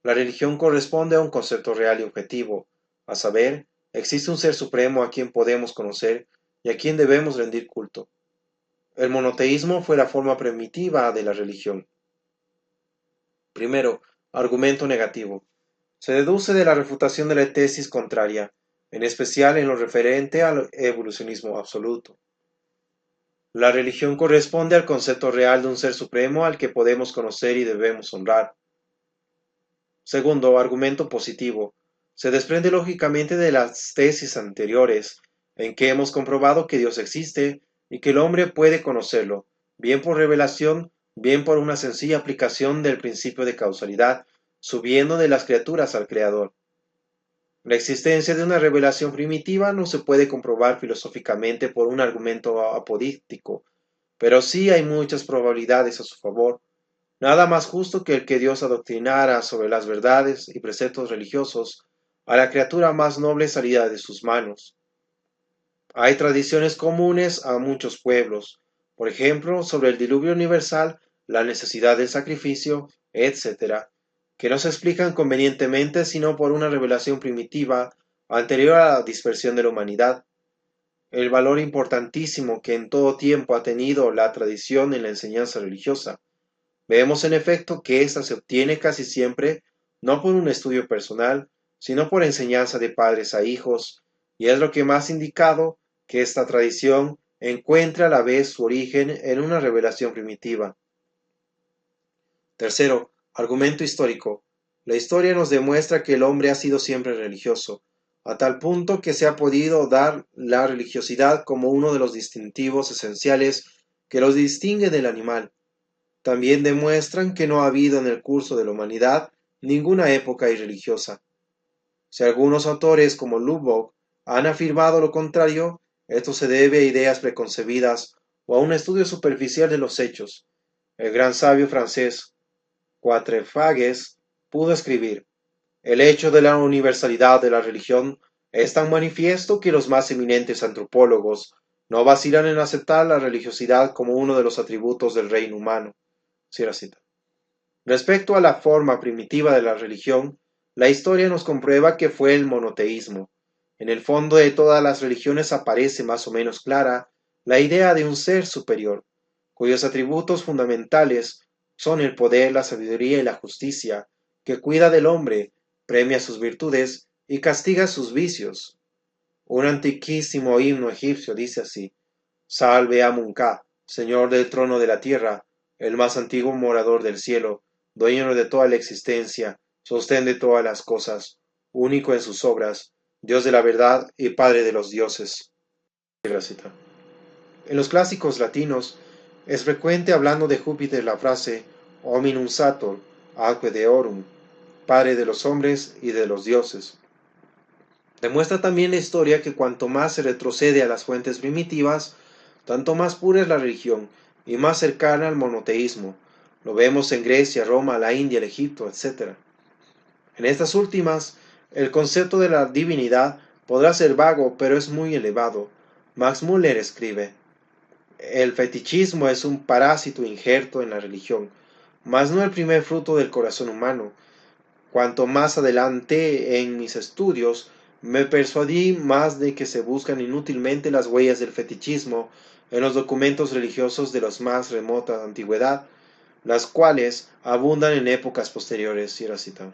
La religión corresponde a un concepto real y objetivo, a saber, existe un ser supremo a quien podemos conocer y a quien debemos rendir culto. El monoteísmo fue la forma primitiva de la religión. Primero, argumento negativo. Se deduce de la refutación de la tesis contraria, en especial en lo referente al evolucionismo absoluto. La religión corresponde al concepto real de un ser supremo al que podemos conocer y debemos honrar. Segundo, argumento positivo. Se desprende lógicamente de las tesis anteriores, en que hemos comprobado que Dios existe y que el hombre puede conocerlo, bien por revelación, bien por una sencilla aplicación del principio de causalidad, subiendo de las criaturas al Creador. La existencia de una revelación primitiva no se puede comprobar filosóficamente por un argumento apodíctico, pero sí hay muchas probabilidades a su favor. Nada más justo que el que Dios adoctrinara sobre las verdades y preceptos religiosos a la criatura más noble salida de sus manos. Hay tradiciones comunes a muchos pueblos, por ejemplo, sobre el diluvio universal, la necesidad del sacrificio, etc., que no se explican convenientemente sino por una revelación primitiva anterior a la dispersión de la humanidad. El valor importantísimo que en todo tiempo ha tenido la tradición en la enseñanza religiosa. Vemos en efecto que ésta se obtiene casi siempre no por un estudio personal, sino por enseñanza de padres a hijos, y es lo que más indicado que esta tradición encuentra a la vez su origen en una revelación primitiva. Tercero, argumento histórico. La historia nos demuestra que el hombre ha sido siempre religioso, a tal punto que se ha podido dar la religiosidad como uno de los distintivos esenciales que los distingue del animal. También demuestran que no ha habido en el curso de la humanidad ninguna época irreligiosa. Si algunos autores como Lubbock han afirmado lo contrario, esto se debe a ideas preconcebidas o a un estudio superficial de los hechos. El gran sabio francés Quatrefages pudo escribir: el hecho de la universalidad de la religión es tan manifiesto que los más eminentes antropólogos no vacilan en aceptar la religiosidad como uno de los atributos del reino humano. Cierra cita. Respecto a la forma primitiva de la religión, la historia nos comprueba que fue el monoteísmo. En el fondo de todas las religiones aparece más o menos clara la idea de un ser superior, cuyos atributos fundamentales son el poder, la sabiduría y la justicia, que cuida del hombre, premia sus virtudes y castiga sus vicios. Un antiquísimo himno egipcio dice así: Salve Amun-Ka, señor del trono de la tierra, el más antiguo morador del cielo, dueño de toda la existencia, sostén de todas las cosas, único en sus obras, Dios de la verdad y Padre de los dioses. En los clásicos latinos es frecuente, hablando de Júpiter, la frase Hominum Sator, Aquae Deorum, Padre de los hombres y de los dioses. Demuestra también la historia que cuanto más se retrocede a las fuentes primitivas, tanto más pura es la religión y más cercana al monoteísmo. Lo vemos en Grecia, Roma, la India, el Egipto, etc. En estas últimas, el concepto de la divinidad podrá ser vago, pero es muy elevado. Max Müller escribe: el fetichismo es un parásito injerto en la religión, mas no el primer fruto del corazón humano. Cuanto más adelante en mis estudios, me persuadí más de que se buscan inútilmente las huellas del fetichismo en los documentos religiosos de la más remota antigüedad, las cuales abundan en épocas posteriores. Cierra cita.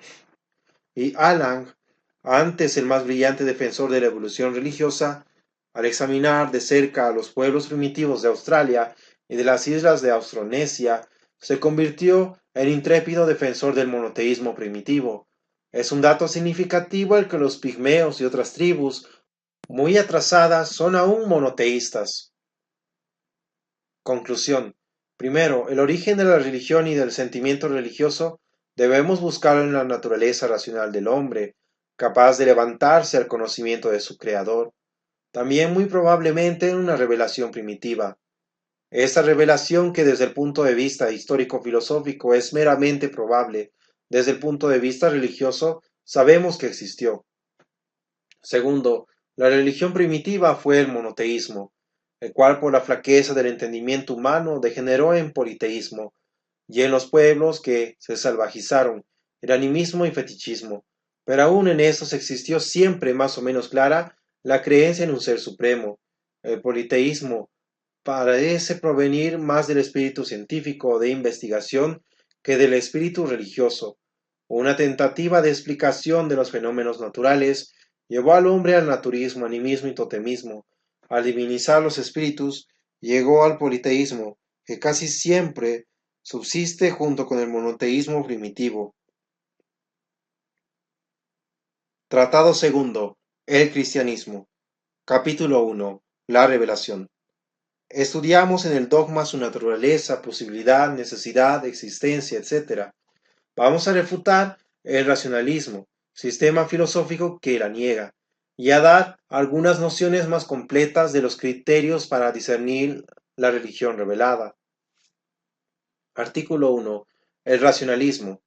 Y Alang, antes el más brillante defensor de la evolución religiosa, al examinar de cerca a los pueblos primitivos de Australia y de las islas de Austronesia, se convirtió en intrépido defensor del monoteísmo primitivo. Es un dato significativo el que los pigmeos y otras tribus muy atrasadas son aún monoteístas. Conclusión. Primero, el origen de la religión y del sentimiento religioso debemos buscarlo en la naturaleza racional del hombre, capaz de levantarse al conocimiento de su Creador. También muy probablemente en una revelación primitiva. Esta revelación, que desde el punto de vista histórico-filosófico es meramente probable, desde el punto de vista religioso sabemos que existió. Segundo, la religión primitiva fue el monoteísmo, el cual por la flaqueza del entendimiento humano degeneró en politeísmo, y en los pueblos que se salvajizaron, el animismo y fetichismo, pero aún en estos existió siempre más o menos clara la creencia en un ser supremo. El politeísmo parece provenir más del espíritu científico o de investigación que del espíritu religioso. Una tentativa de explicación de los fenómenos naturales llevó al hombre al naturismo, animismo y totemismo. Al divinizar los espíritus, llegó al politeísmo, que casi siempre subsiste junto con el monoteísmo primitivo. Tratado segundo. El cristianismo. Capítulo 1. La revelación. Estudiamos en el dogma su naturaleza, posibilidad, necesidad, existencia, etc. Vamos a refutar el racionalismo, sistema filosófico que la niega, y a dar algunas nociones más completas de los criterios para discernir la religión revelada. Artículo 1. El racionalismo.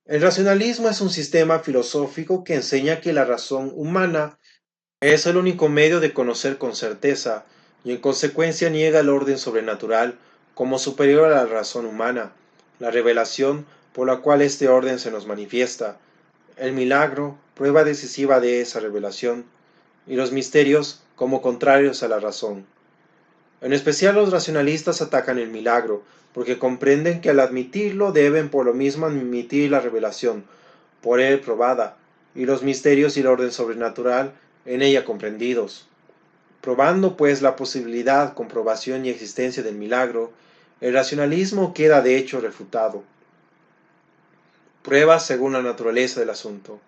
El racionalismo es un sistema filosófico que enseña que la razón humana es el único medio de conocer con certeza, y en consecuencia niega el orden sobrenatural como superior a la razón humana, la revelación por la cual este orden se nos manifiesta, el milagro, prueba decisiva de esa revelación, y los misterios como contrarios a la razón. En especial los racionalistas atacan el milagro, porque comprenden que al admitirlo deben por lo mismo admitir la revelación, por él probada, y los misterios y el orden sobrenatural en ella comprendidos. Probando pues la posibilidad, comprobación y existencia del milagro, el racionalismo queda de hecho refutado. Pruebas según la naturaleza del asunto.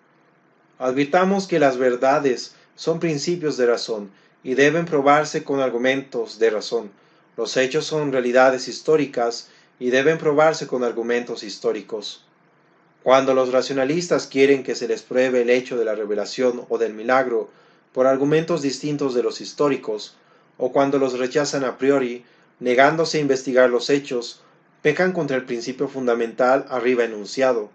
Advirtamos que las verdades son principios de razón y deben probarse con argumentos de razón. Los hechos son realidades históricas y deben probarse con argumentos históricos. Cuando los racionalistas quieren que se les pruebe el hecho de la revelación o del milagro por argumentos distintos de los históricos, o cuando los rechazan a priori, negándose a investigar los hechos, pecan contra el principio fundamental arriba enunciado.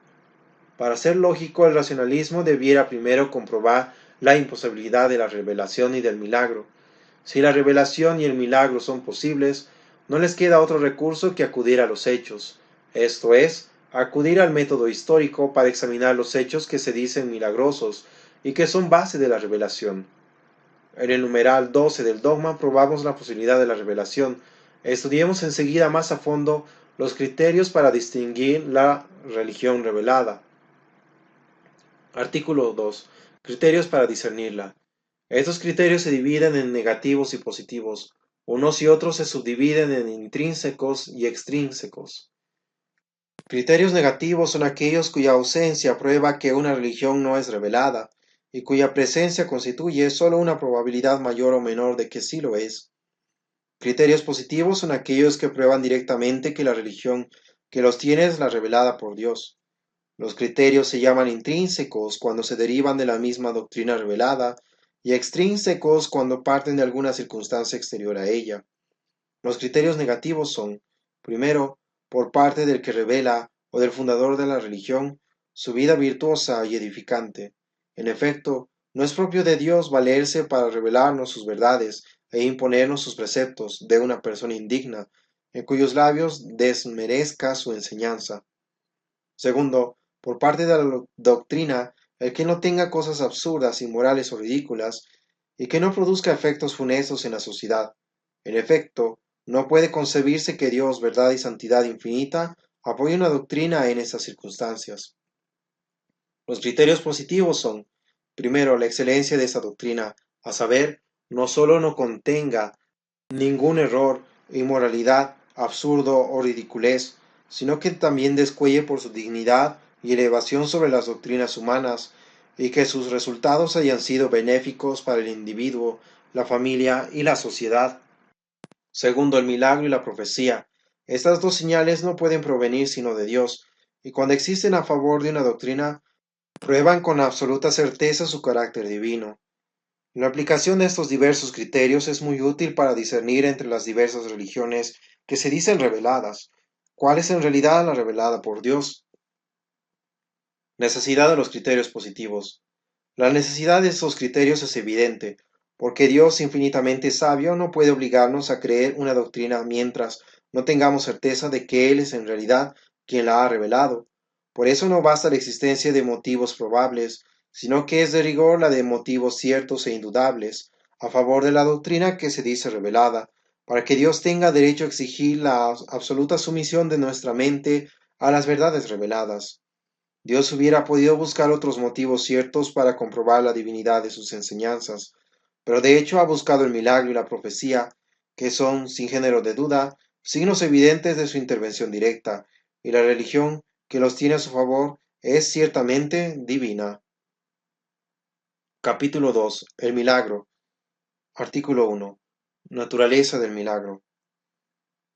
Para ser lógico, el racionalismo debiera primero comprobar la imposibilidad de la revelación y del milagro. Si la revelación y el milagro son posibles, no les queda otro recurso que acudir a los hechos, esto es, acudir al método histórico para examinar los hechos que se dicen milagrosos y que son base de la revelación. En el numeral 12 del dogma probamos la posibilidad de la revelación. Estudiemos enseguida más a fondo los criterios para distinguir la religión revelada. Artículo 2. Criterios para discernirla. Estos criterios se dividen en negativos y positivos. Unos y otros se subdividen en intrínsecos y extrínsecos. Criterios negativos son aquellos cuya ausencia prueba que una religión no es revelada, y cuya presencia constituye sólo una probabilidad mayor o menor de que sí lo es. Criterios positivos son aquellos que prueban directamente que la religión que los tiene es la revelada por Dios. Los criterios se llaman intrínsecos cuando se derivan de la misma doctrina revelada y extrínsecos cuando parten de alguna circunstancia exterior a ella. Los criterios negativos son, primero, por parte del que revela o del fundador de la religión, su vida virtuosa y edificante. En efecto, no es propio de Dios valerse para revelarnos sus verdades e imponernos sus preceptos de una persona indigna, en cuyos labios desmerezca su enseñanza. Segundo, por parte de la doctrina, el que no tenga cosas absurdas, inmorales o ridículas, y que no produzca efectos funestos en la sociedad. En efecto, no puede concebirse que Dios, verdad y santidad infinita, apoye una doctrina en estas circunstancias. Los criterios positivos son, primero, la excelencia de esa doctrina, a saber, no sólo no contenga ningún error, inmoralidad, absurdo o ridiculez, sino que también descuelle por su dignidad y elevación sobre las doctrinas humanas, y que sus resultados hayan sido benéficos para el individuo, la familia y la sociedad. Segundo, el milagro y la profecía. Estas dos señales no pueden provenir sino de Dios, y cuando existen a favor de una doctrina, prueban con absoluta certeza su carácter divino. La aplicación de estos diversos criterios es muy útil para discernir entre las diversas religiones que se dicen reveladas, cuál es en realidad la revelada por Dios. Necesidad de los criterios positivos. La necesidad de estos criterios es evidente, porque Dios infinitamente sabio no puede obligarnos a creer una doctrina mientras no tengamos certeza de que Él es en realidad quien la ha revelado. Por eso no basta la existencia de motivos probables, sino que es de rigor la de motivos ciertos e indudables, a favor de la doctrina que se dice revelada, para que Dios tenga derecho a exigir la absoluta sumisión de nuestra mente a las verdades reveladas. Dios hubiera podido buscar otros motivos ciertos para comprobar la divinidad de sus enseñanzas, pero de hecho ha buscado el milagro y la profecía, que son, sin género de duda, signos evidentes de su intervención directa, y la religión que los tiene a su favor es ciertamente divina. Capítulo 2. El milagro. Artículo 1. Naturaleza del milagro.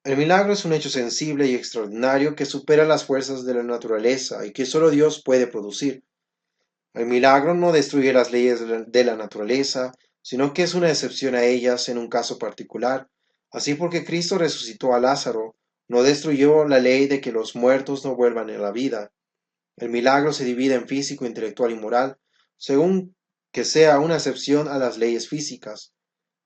El milagro es un hecho sensible y extraordinario que supera las fuerzas de la naturaleza y que sólo Dios puede producir. El milagro no destruye las leyes de la naturaleza, sino que es una excepción a ellas en un caso particular. Así porque Cristo resucitó a Lázaro, no destruyó la ley de que los muertos no vuelvan a la vida. El milagro se divide en físico, intelectual y moral, según que sea una excepción a las leyes físicas.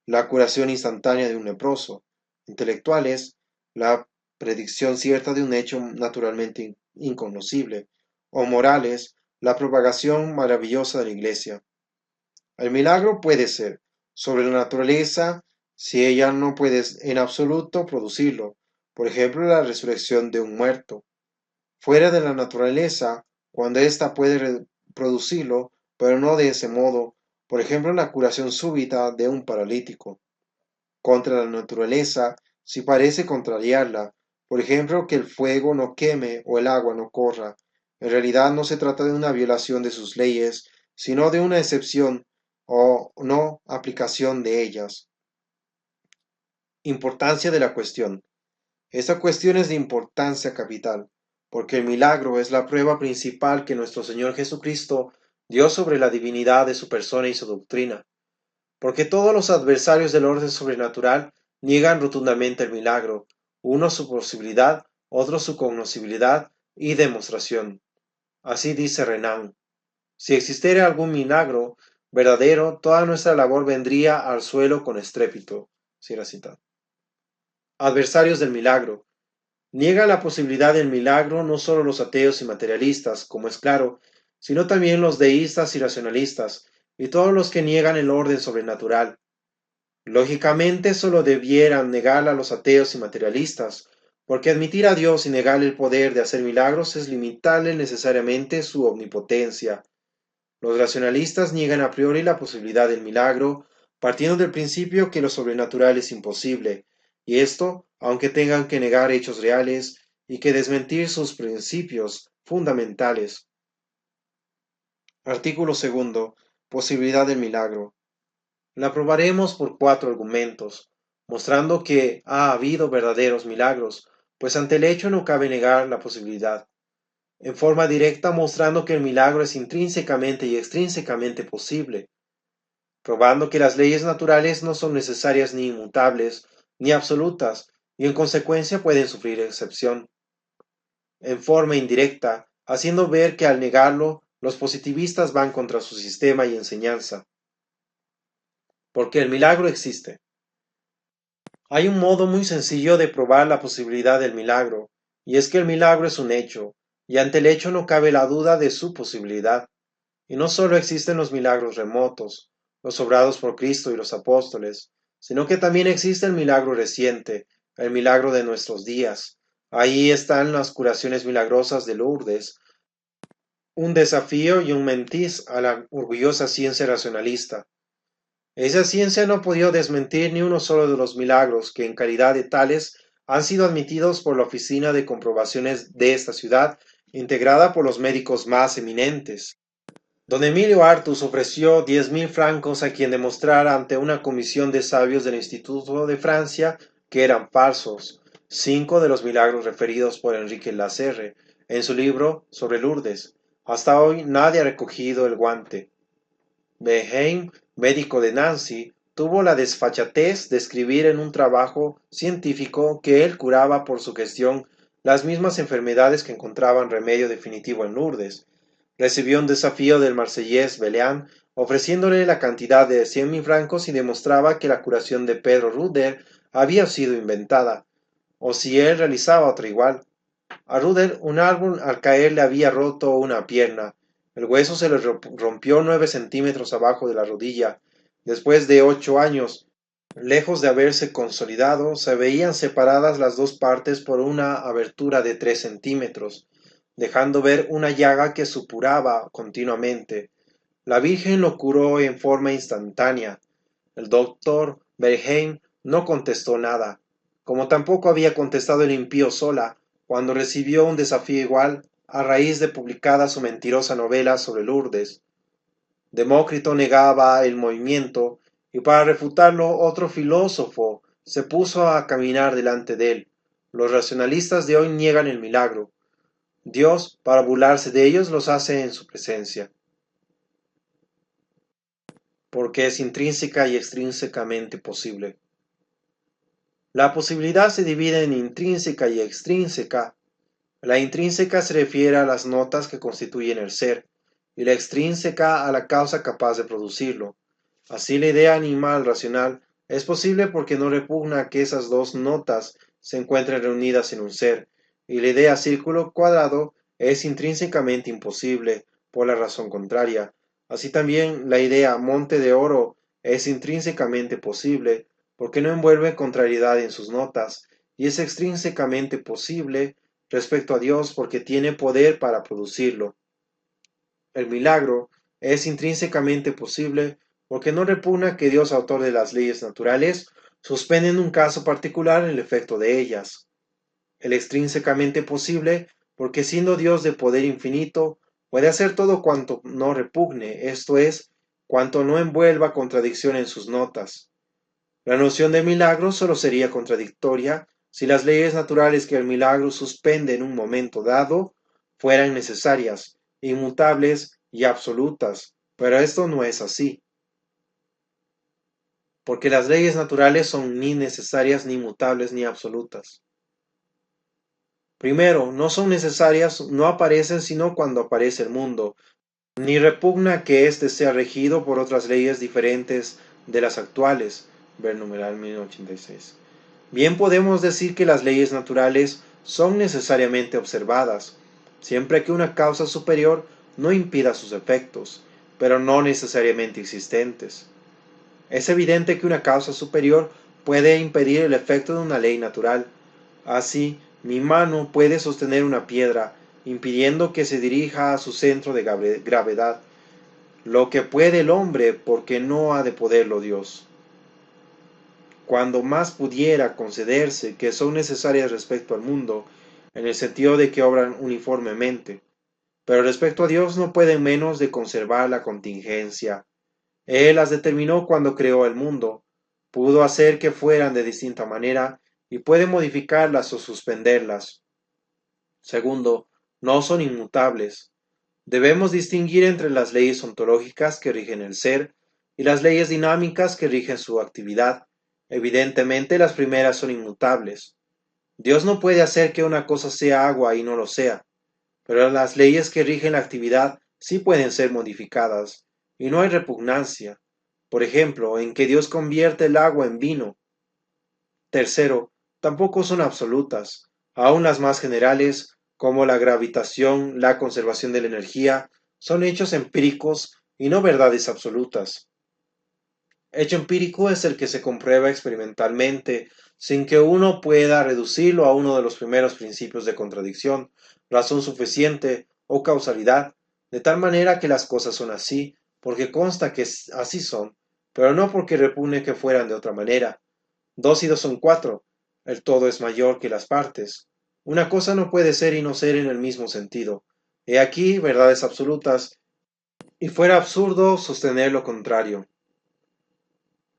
La curación instantánea de un leproso. Intelectual es la predicción cierta de un hecho naturalmente inconocible. O moral es la propagación maravillosa de la Iglesia. El milagro puede ser sobre la naturaleza si ella no puede en absoluto producirlo, por ejemplo la resurrección de un muerto. Fuera de la naturaleza, cuando ésta puede producirlo, pero no de ese modo, por ejemplo la curación súbita de un paralítico. Contra la naturaleza, si parece contrariarla, por ejemplo que el fuego no queme o el agua no corra, en realidad no se trata de una violación de sus leyes, sino de una excepción o no aplicación de ellas. Importancia de la cuestión. Esta cuestión es de importancia capital, porque el milagro es la prueba principal que nuestro Señor Jesucristo dio sobre la divinidad de su persona y su doctrina, porque todos los adversarios del orden sobrenatural niegan rotundamente el milagro, unos su posibilidad, otros su cognoscibilidad y demostración. Así dice Renan: si existiera algún milagro verdadero, toda nuestra labor vendría al suelo con estrépito. Cierra cita. Adversarios del milagro. Niega la posibilidad del milagro no solo los ateos y materialistas, como es claro, sino también los deístas y racionalistas, y todos los que niegan el orden sobrenatural. Lógicamente, solo debieran negarla a los ateos y materialistas, porque admitir a Dios y negarle el poder de hacer milagros es limitarle necesariamente su omnipotencia. Los racionalistas niegan a priori la posibilidad del milagro, partiendo del principio que lo sobrenatural es imposible, y esto aunque tengan que negar hechos reales y que desmentir sus principios fundamentales. Artículo segundo. Posibilidad del milagro. La probaremos por 4 argumentos, mostrando que ha habido verdaderos milagros, pues ante el hecho no cabe negar la posibilidad. En forma directa, mostrando que el milagro es intrínsecamente y extrínsecamente posible, probando que las leyes naturales no son necesarias ni inmutables, ni absolutas, y en consecuencia pueden sufrir excepción. En forma indirecta, haciendo ver que al negarlo, los positivistas van contra su sistema y enseñanza. Porque el milagro existe. Hay un modo muy sencillo de probar la posibilidad del milagro, y es que el milagro es un hecho, y ante el hecho no cabe la duda de su posibilidad. Y no solo existen los milagros remotos, los obrados por Cristo y los apóstoles, sino que también existe el milagro reciente, el milagro de nuestros días. Ahí están las curaciones milagrosas de Lourdes, un desafío y un mentis a la orgullosa ciencia racionalista. Esa ciencia no ha podido desmentir ni uno solo de los milagros que en calidad de tales han sido admitidos por la Oficina de Comprobaciones de esta ciudad, integrada por los médicos más eminentes. Don Emilio Artus ofreció 10.000 francos a quien demostrara ante una comisión de sabios del Instituto de Francia que eran falsos 5 de los milagros referidos por Enrique Lasserre en su libro sobre Lourdes. Hasta hoy nadie ha recogido el guante. Beheim, médico de Nancy, tuvo la desfachatez de escribir en un trabajo científico que él curaba por su gestión las mismas enfermedades que encontraban remedio definitivo en Lourdes. Recibió un desafío del marsellés Beleán, ofreciéndole la cantidad de 100.000 francos y demostraba que la curación de Pedro Ruder había sido inventada, o si él realizaba otra igual. A Ruder un árbol al caer le había roto una pierna. El hueso se le rompió 9 centímetros abajo de la rodilla. Después de 8 años, lejos de haberse consolidado, se veían separadas las dos partes por una abertura de 3 centímetros, dejando ver una llaga que supuraba continuamente. La Virgen lo curó en forma instantánea. El doctor Berheim no contestó nada, como tampoco había contestado el impío Sola cuando recibió un desafío igual a raíz de publicada su mentirosa novela sobre Lourdes. Demócrito negaba el movimiento y para refutarlo otro filósofo se puso a caminar delante de él. Los racionalistas de hoy niegan el milagro. Dios, para burlarse de ellos, los hace en su presencia, porque es intrínseca y extrínsecamente posible. La posibilidad se divide en intrínseca y extrínseca. La intrínseca se refiere a las notas que constituyen el ser, y la extrínseca a la causa capaz de producirlo. Así, la idea animal racional es posible porque no repugna que esas dos notas se encuentren reunidas en un ser, y la idea círculo cuadrado es intrínsecamente imposible por la razón contraria. Así también la idea monte de oro es intrínsecamente posible porque no envuelve contrariedad en sus notas, y es extrínsecamente posible respecto a Dios porque tiene poder para producirlo. El milagro es intrínsecamente posible porque no repugna que Dios, autor de las leyes naturales, suspende en un caso particular el efecto de ellas. El extrínsecamente posible porque siendo Dios de poder infinito, puede hacer todo cuanto no repugne, esto es, cuanto no envuelva contradicción en sus notas. La noción de milagro solo sería contradictoria si las leyes naturales que el milagro suspende en un momento dado fueran necesarias, inmutables y absolutas, pero esto no es así, porque las leyes naturales son ni necesarias, ni mutables, ni absolutas. Primero, no son necesarias, no aparecen sino cuando aparece el mundo, ni repugna que éste sea regido por otras leyes diferentes de las actuales. Ver numeral 1086. Bien podemos decir que las leyes naturales son necesariamente observadas, siempre que una causa superior no impida sus efectos, pero no necesariamente existentes. Es evidente que una causa superior puede impedir el efecto de una ley natural. Así, mi mano puede sostener una piedra, impidiendo que se dirija a su centro de gravedad, lo que puede el hombre porque no ha de poderlo Dios. Cuando más pudiera concederse que son necesarias respecto al mundo, en el sentido de que obran uniformemente, pero respecto a Dios no pueden menos de conservar la contingencia. Él las determinó cuando creó el mundo, pudo hacer que fueran de distinta manera y puede modificarlas o suspenderlas. Segundo, no son inmutables. Debemos distinguir entre las leyes ontológicas que rigen el ser y las leyes dinámicas que rigen su actividad. Evidentemente las primeras son inmutables. Dios no puede hacer que una cosa sea agua y no lo sea, pero las leyes que rigen la actividad sí pueden ser modificadas, y no hay repugnancia. Por ejemplo, en que Dios convierte el agua en vino. Tercero, tampoco son absolutas. Aun las más generales, como la gravitación, la conservación de la energía, son hechos empíricos y no verdades absolutas. Hecho empírico es el que se comprueba experimentalmente, sin que uno pueda reducirlo a uno de los primeros principios de contradicción, razón suficiente o causalidad, de tal manera que las cosas son así, porque consta que así son, pero no porque repugne que fueran de otra manera. Dos y dos son cuatro, el todo es mayor que las partes. Una cosa no puede ser y no ser en el mismo sentido. He aquí verdades absolutas, y fuera absurdo sostener lo contrario.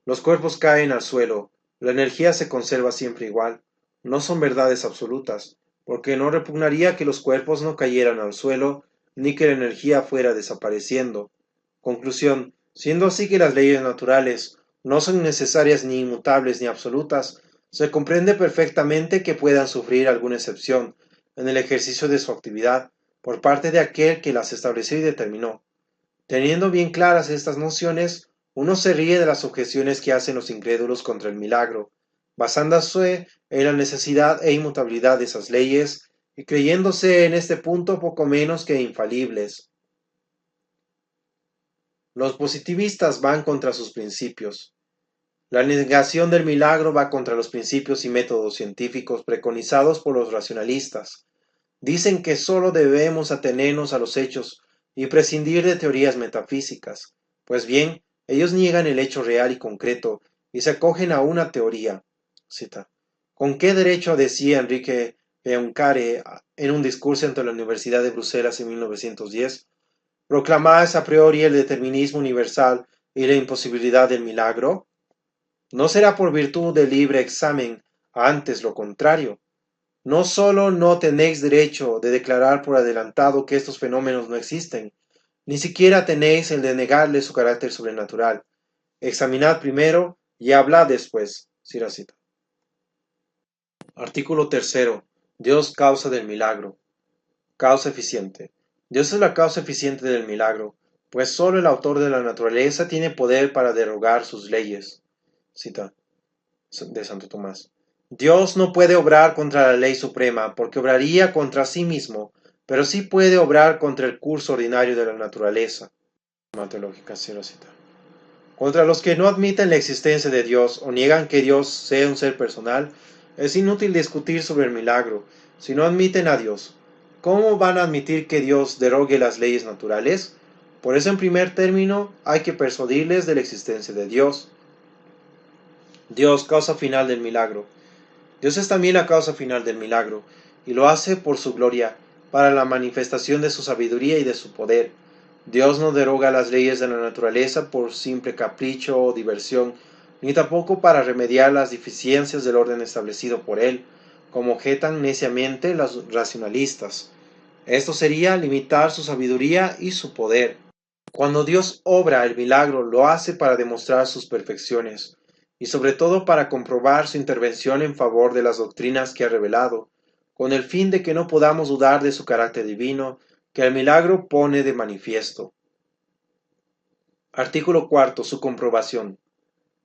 Los cuerpos caen al suelo, la energía se conserva siempre igual. No son verdades absolutas, porque no repugnaría que los cuerpos no cayeran al suelo, ni que la energía fuera desapareciendo. Conclusión: siendo así que las leyes naturales no son necesarias ni inmutables ni absolutas, se comprende perfectamente que puedan sufrir alguna excepción en el ejercicio de su actividad por parte de aquel que las estableció y determinó. Teniendo bien claras estas nociones, uno se ríe de las objeciones que hacen los incrédulos contra el milagro, basándose en la necesidad e inmutabilidad de esas leyes y creyéndose en este punto poco menos que infalibles. Los positivistas van contra sus principios. La negación del milagro va contra los principios y métodos científicos preconizados por los racionalistas. Dicen que sólo debemos atenernos a los hechos y prescindir de teorías metafísicas. Pues bien, ellos niegan el hecho real y concreto y se acogen a una teoría. Cita: ¿con qué derecho, decía Enrique Poincaré en un discurso ante la Universidad de Bruselas en 1910, proclamáis a priori el determinismo universal y la imposibilidad del milagro? ¿No será por virtud del libre examen, antes lo contrario? No sólo no tenéis derecho de declarar por adelantado que estos fenómenos no existen, ni siquiera tenéis el de negarles su carácter sobrenatural. Examinad primero y hablad después. Siracita. Artículo tercero. Dios causa del milagro. Causa eficiente. Dios es la causa eficiente del milagro, pues sólo el autor de la naturaleza tiene poder para derogar sus leyes. Cita de Santo Tomás. Dios no puede obrar contra la ley suprema, porque obraría contra sí mismo, pero sí puede obrar contra el curso ordinario de la naturaleza. Mateológica, cero cita. Contra los que no admiten la existencia de Dios o niegan que Dios sea un ser personal, es inútil discutir sobre el milagro. Si no admiten a Dios, ¿cómo van a admitir que Dios derogue las leyes naturales? Por eso, en primer término, hay que persuadirles de la existencia de Dios. Dios, causa final del milagro. Dios es también la causa final del milagro, y lo hace por su gloria, para la manifestación de su sabiduría y de su poder. Dios no deroga las leyes de la naturaleza por simple capricho o diversión, ni tampoco para remediar las deficiencias del orden establecido por Él, como objetan neciamente los racionalistas. Esto sería limitar su sabiduría y su poder. Cuando Dios obra el milagro, lo hace para demostrar sus perfecciones, y sobre todo para comprobar su intervención en favor de las doctrinas que ha revelado. con el fin de que no podamos dudar de su carácter divino que el milagro pone de manifiesto. Artículo cuarto. Su comprobación.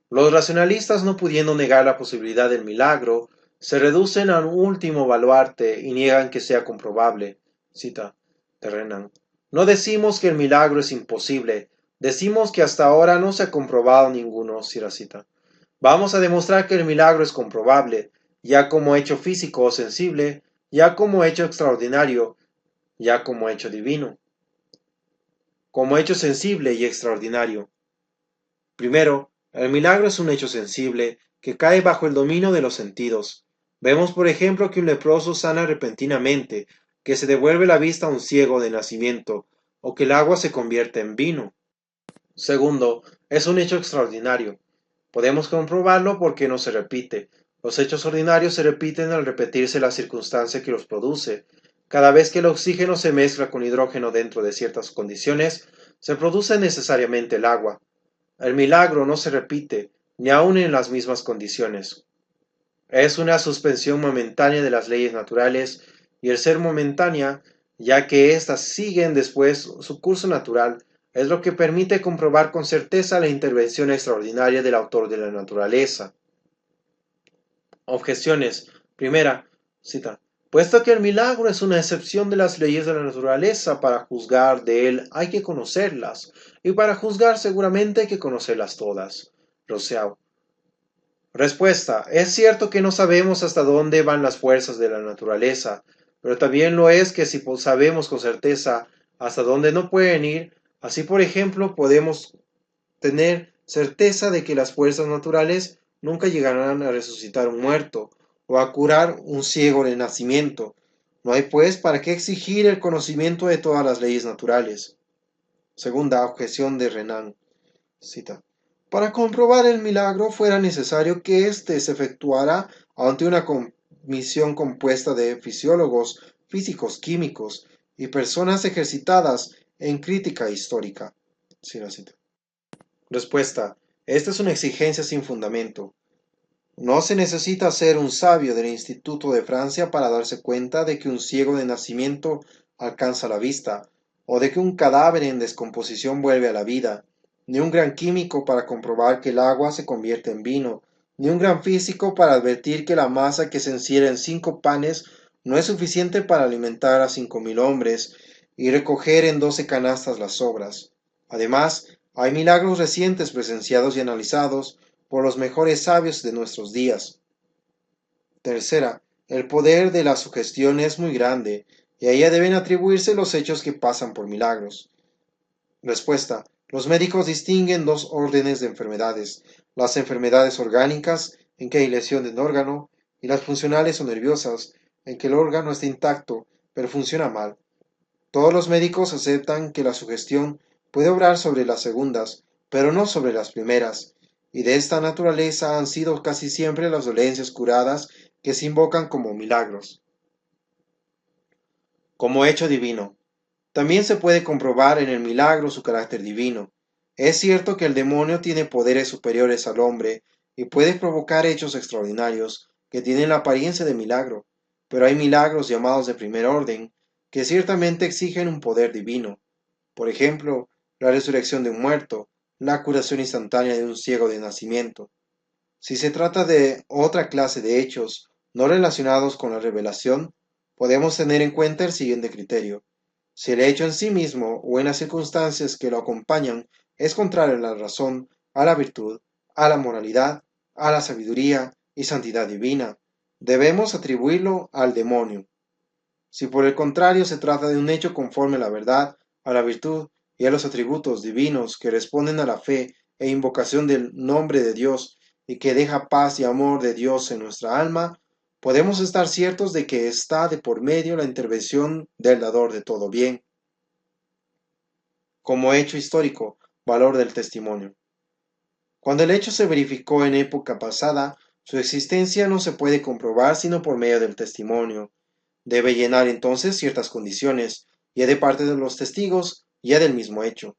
Los racionalistas, no pudiendo negar la posibilidad del milagro, se reducen a un último baluarte y niegan que sea comprobable. Cita de Renan. No decimos que el milagro es imposible, decimos que hasta ahora no se ha comprobado ninguno. Cierra cita. Vamos a demostrar que el milagro es comprobable, ya como hecho físico o sensible, ya como hecho extraordinario, ya como hecho divino, como hecho sensible y extraordinario. Primero, el milagro es un hecho sensible que cae bajo el dominio de los sentidos. Vemos, por ejemplo, que un leproso sana repentinamente, que se devuelve la vista a un ciego de nacimiento, o que el agua se convierte en vino. Segundo, es un hecho extraordinario. Podemos comprobarlo porque no se repite. Los hechos ordinarios se repiten al repetirse la circunstancia que los produce. Cada vez que el oxígeno se mezcla con hidrógeno dentro de ciertas condiciones, se produce necesariamente el agua. El milagro no se repite, ni aun en las mismas condiciones. Es una suspensión momentánea de las leyes naturales, y el ser momentánea, ya que éstas siguen después su curso natural, es lo que permite comprobar con certeza la intervención extraordinaria del autor de la naturaleza. Objeciones. Primera, cita. Puesto que el milagro es una excepción de las leyes de la naturaleza, para juzgar de él hay que conocerlas, y para juzgar seguramente hay que conocerlas todas. Rousseau. Respuesta. Es cierto que no sabemos hasta dónde van las fuerzas de la naturaleza, pero también lo es que si sabemos con certeza hasta dónde no pueden ir, así por ejemplo podemos tener certeza de que las fuerzas naturales nunca llegarán a resucitar un muerto o a curar un ciego de nacimiento. No hay pues para qué exigir el conocimiento de todas las leyes naturales. Segunda objeción de Renan. Cita. Para comprobar el milagro fuera necesario que éste se efectuara ante una comisión compuesta de fisiólogos, físicos, químicos y personas ejercitadas en crítica histórica. Cierra cita. Respuesta. Esta es una exigencia sin fundamento. No se necesita ser un sabio del Instituto de Francia para darse cuenta de que un ciego de nacimiento alcanza la vista, o de que un cadáver en descomposición vuelve a la vida, ni un gran químico para comprobar que el agua se convierte en vino, ni un gran físico para advertir que la masa que se encierra en 5 panes no es suficiente para alimentar a 5.000 hombres y recoger en 12 canastas las sobras. Además, hay milagros recientes presenciados y analizados por los mejores sabios de nuestros días. Tercera, el poder de la sugestión es muy grande, y a ella deben atribuirse los hechos que pasan por milagros. Respuesta. Los médicos distinguen 2 órdenes de enfermedades: las enfermedades orgánicas, en que hay lesión de un órgano, y las funcionales o nerviosas, en que el órgano está intacto, pero funciona mal. Todos los médicos aceptan que la sugestión puede obrar sobre las segundas, pero no sobre las primeras, y de esta naturaleza han sido casi siempre las dolencias curadas que se invocan como milagros. Como hecho divino. También se puede comprobar en el milagro su carácter divino. Es cierto que el demonio tiene poderes superiores al hombre y puede provocar hechos extraordinarios que tienen la apariencia de milagro, pero hay milagros llamados de primer orden que ciertamente exigen un poder divino. Por ejemplo, la resurrección de un muerto, la curación instantánea de un ciego de nacimiento. Si se trata de otra clase de hechos no relacionados con la revelación, podemos tener en cuenta el siguiente criterio. Si el hecho en sí mismo o en las circunstancias que lo acompañan es contrario a la razón, a la virtud, a la moralidad, a la sabiduría y santidad divina, debemos atribuirlo al demonio. Si por el contrario se trata de un hecho conforme a la verdad, a la virtud y a los atributos divinos que responden a la fe e invocación del nombre de Dios y que deja paz y amor de Dios en nuestra alma, podemos estar ciertos de que está de por medio la intervención del dador de todo bien. Como hecho histórico, valor del testimonio. Cuando el hecho se verificó en época pasada, su existencia no se puede comprobar sino por medio del testimonio. Debe llenar entonces ciertas condiciones, ya de parte de los testigos, ya del mismo hecho.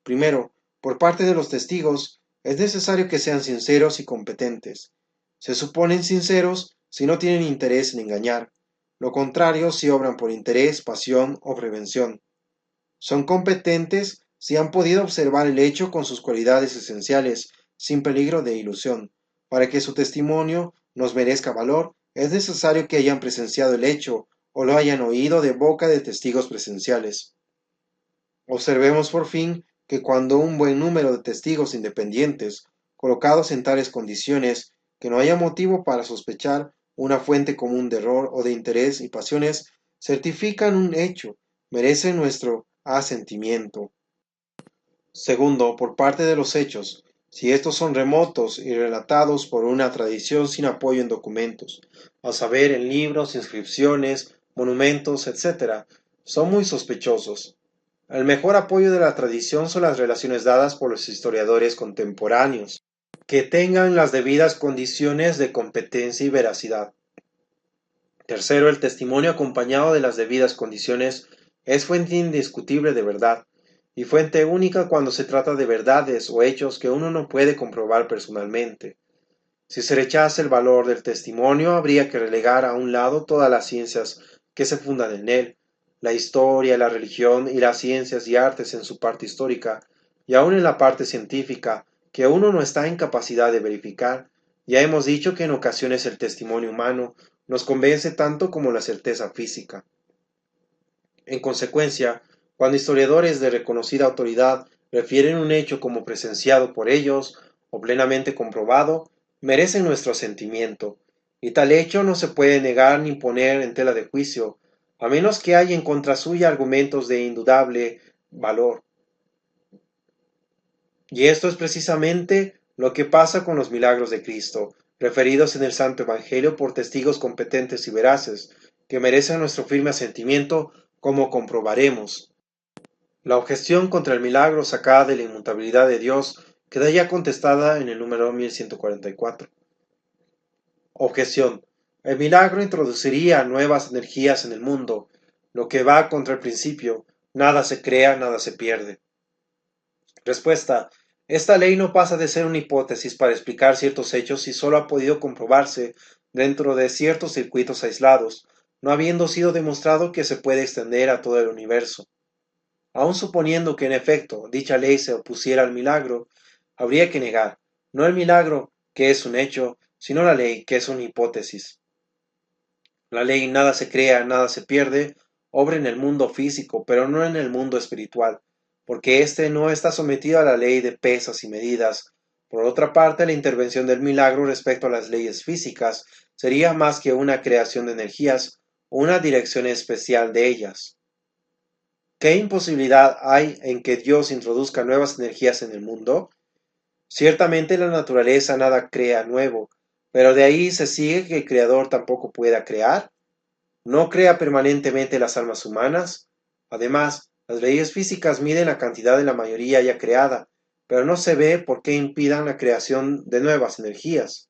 Primero, por parte de los testigos, es necesario que sean sinceros y competentes. Se suponen sinceros si no tienen interés en engañar, Lo contrario si obran por interés, pasión o prevención. Son competentes si han podido observar el hecho con sus cualidades esenciales, sin peligro de ilusión. Para que su testimonio nos merezca valor, es necesario que hayan presenciado el hecho o lo hayan oído de boca de testigos presenciales. Observemos por fin que cuando un buen número de testigos independientes, colocados en tales condiciones que no haya motivo para sospechar una fuente común de error o de interés y pasiones, certifican un hecho, merecen nuestro asentimiento. Segundo, por parte de los hechos, si estos son remotos y relatados por una tradición sin apoyo en documentos, a saber, en libros, inscripciones, monumentos, etc., son muy sospechosos. El mejor apoyo de la tradición son las relaciones dadas por los historiadores contemporáneos, que tengan las debidas condiciones de competencia y veracidad. Tercero, el testimonio acompañado de las debidas condiciones es fuente indiscutible de verdad, y fuente única cuando se trata de verdades o hechos que uno no puede comprobar personalmente. Si se rechaza el valor del testimonio, habría que relegar a un lado todas las ciencias que se fundan en él, la historia, la religión y las ciencias y artes en su parte histórica, y aun en la parte científica, que uno no está en capacidad de verificar. Ya hemos dicho que en ocasiones el testimonio humano nos convence tanto como la certeza física. En consecuencia, cuando historiadores de reconocida autoridad refieren un hecho como presenciado por ellos o plenamente comprobado, merecen nuestro asentimiento, y tal hecho no se puede negar ni poner en tela de juicio, a menos que haya en contra suya argumentos de indudable valor. Y esto es precisamente lo que pasa con los milagros de Cristo, referidos en el Santo Evangelio por testigos competentes y veraces, que merecen nuestro firme asentimiento, como comprobaremos. La objeción contra el milagro sacada de la inmutabilidad de Dios queda ya contestada en el número 1144. Objeción. El milagro introduciría nuevas energías en el mundo, lo que va contra el principio, nada se crea, nada se pierde. Respuesta. Esta ley no pasa de ser una hipótesis para explicar ciertos hechos y solo ha podido comprobarse dentro de ciertos circuitos aislados, no habiendo sido demostrado que se puede extender a todo el universo. Aun suponiendo que en efecto dicha ley se opusiera al milagro, habría que negar, no el milagro, que es un hecho, sino la ley, que es una hipótesis. La ley nada se crea, nada se pierde, obra en el mundo físico, pero no en el mundo espiritual, porque éste no está sometido a la ley de pesas y medidas. Por otra parte, la intervención del milagro respecto a las leyes físicas sería más que una creación de energías, una dirección especial de ellas. ¿Qué imposibilidad hay en que Dios introduzca nuevas energías en el mundo? Ciertamente la naturaleza nada crea nuevo, pero de ahí se sigue que el Creador tampoco pueda crear. ¿No crea permanentemente las almas humanas? Además, las leyes físicas miden la cantidad de la mayoría ya creada, pero no se ve por qué impidan la creación de nuevas energías.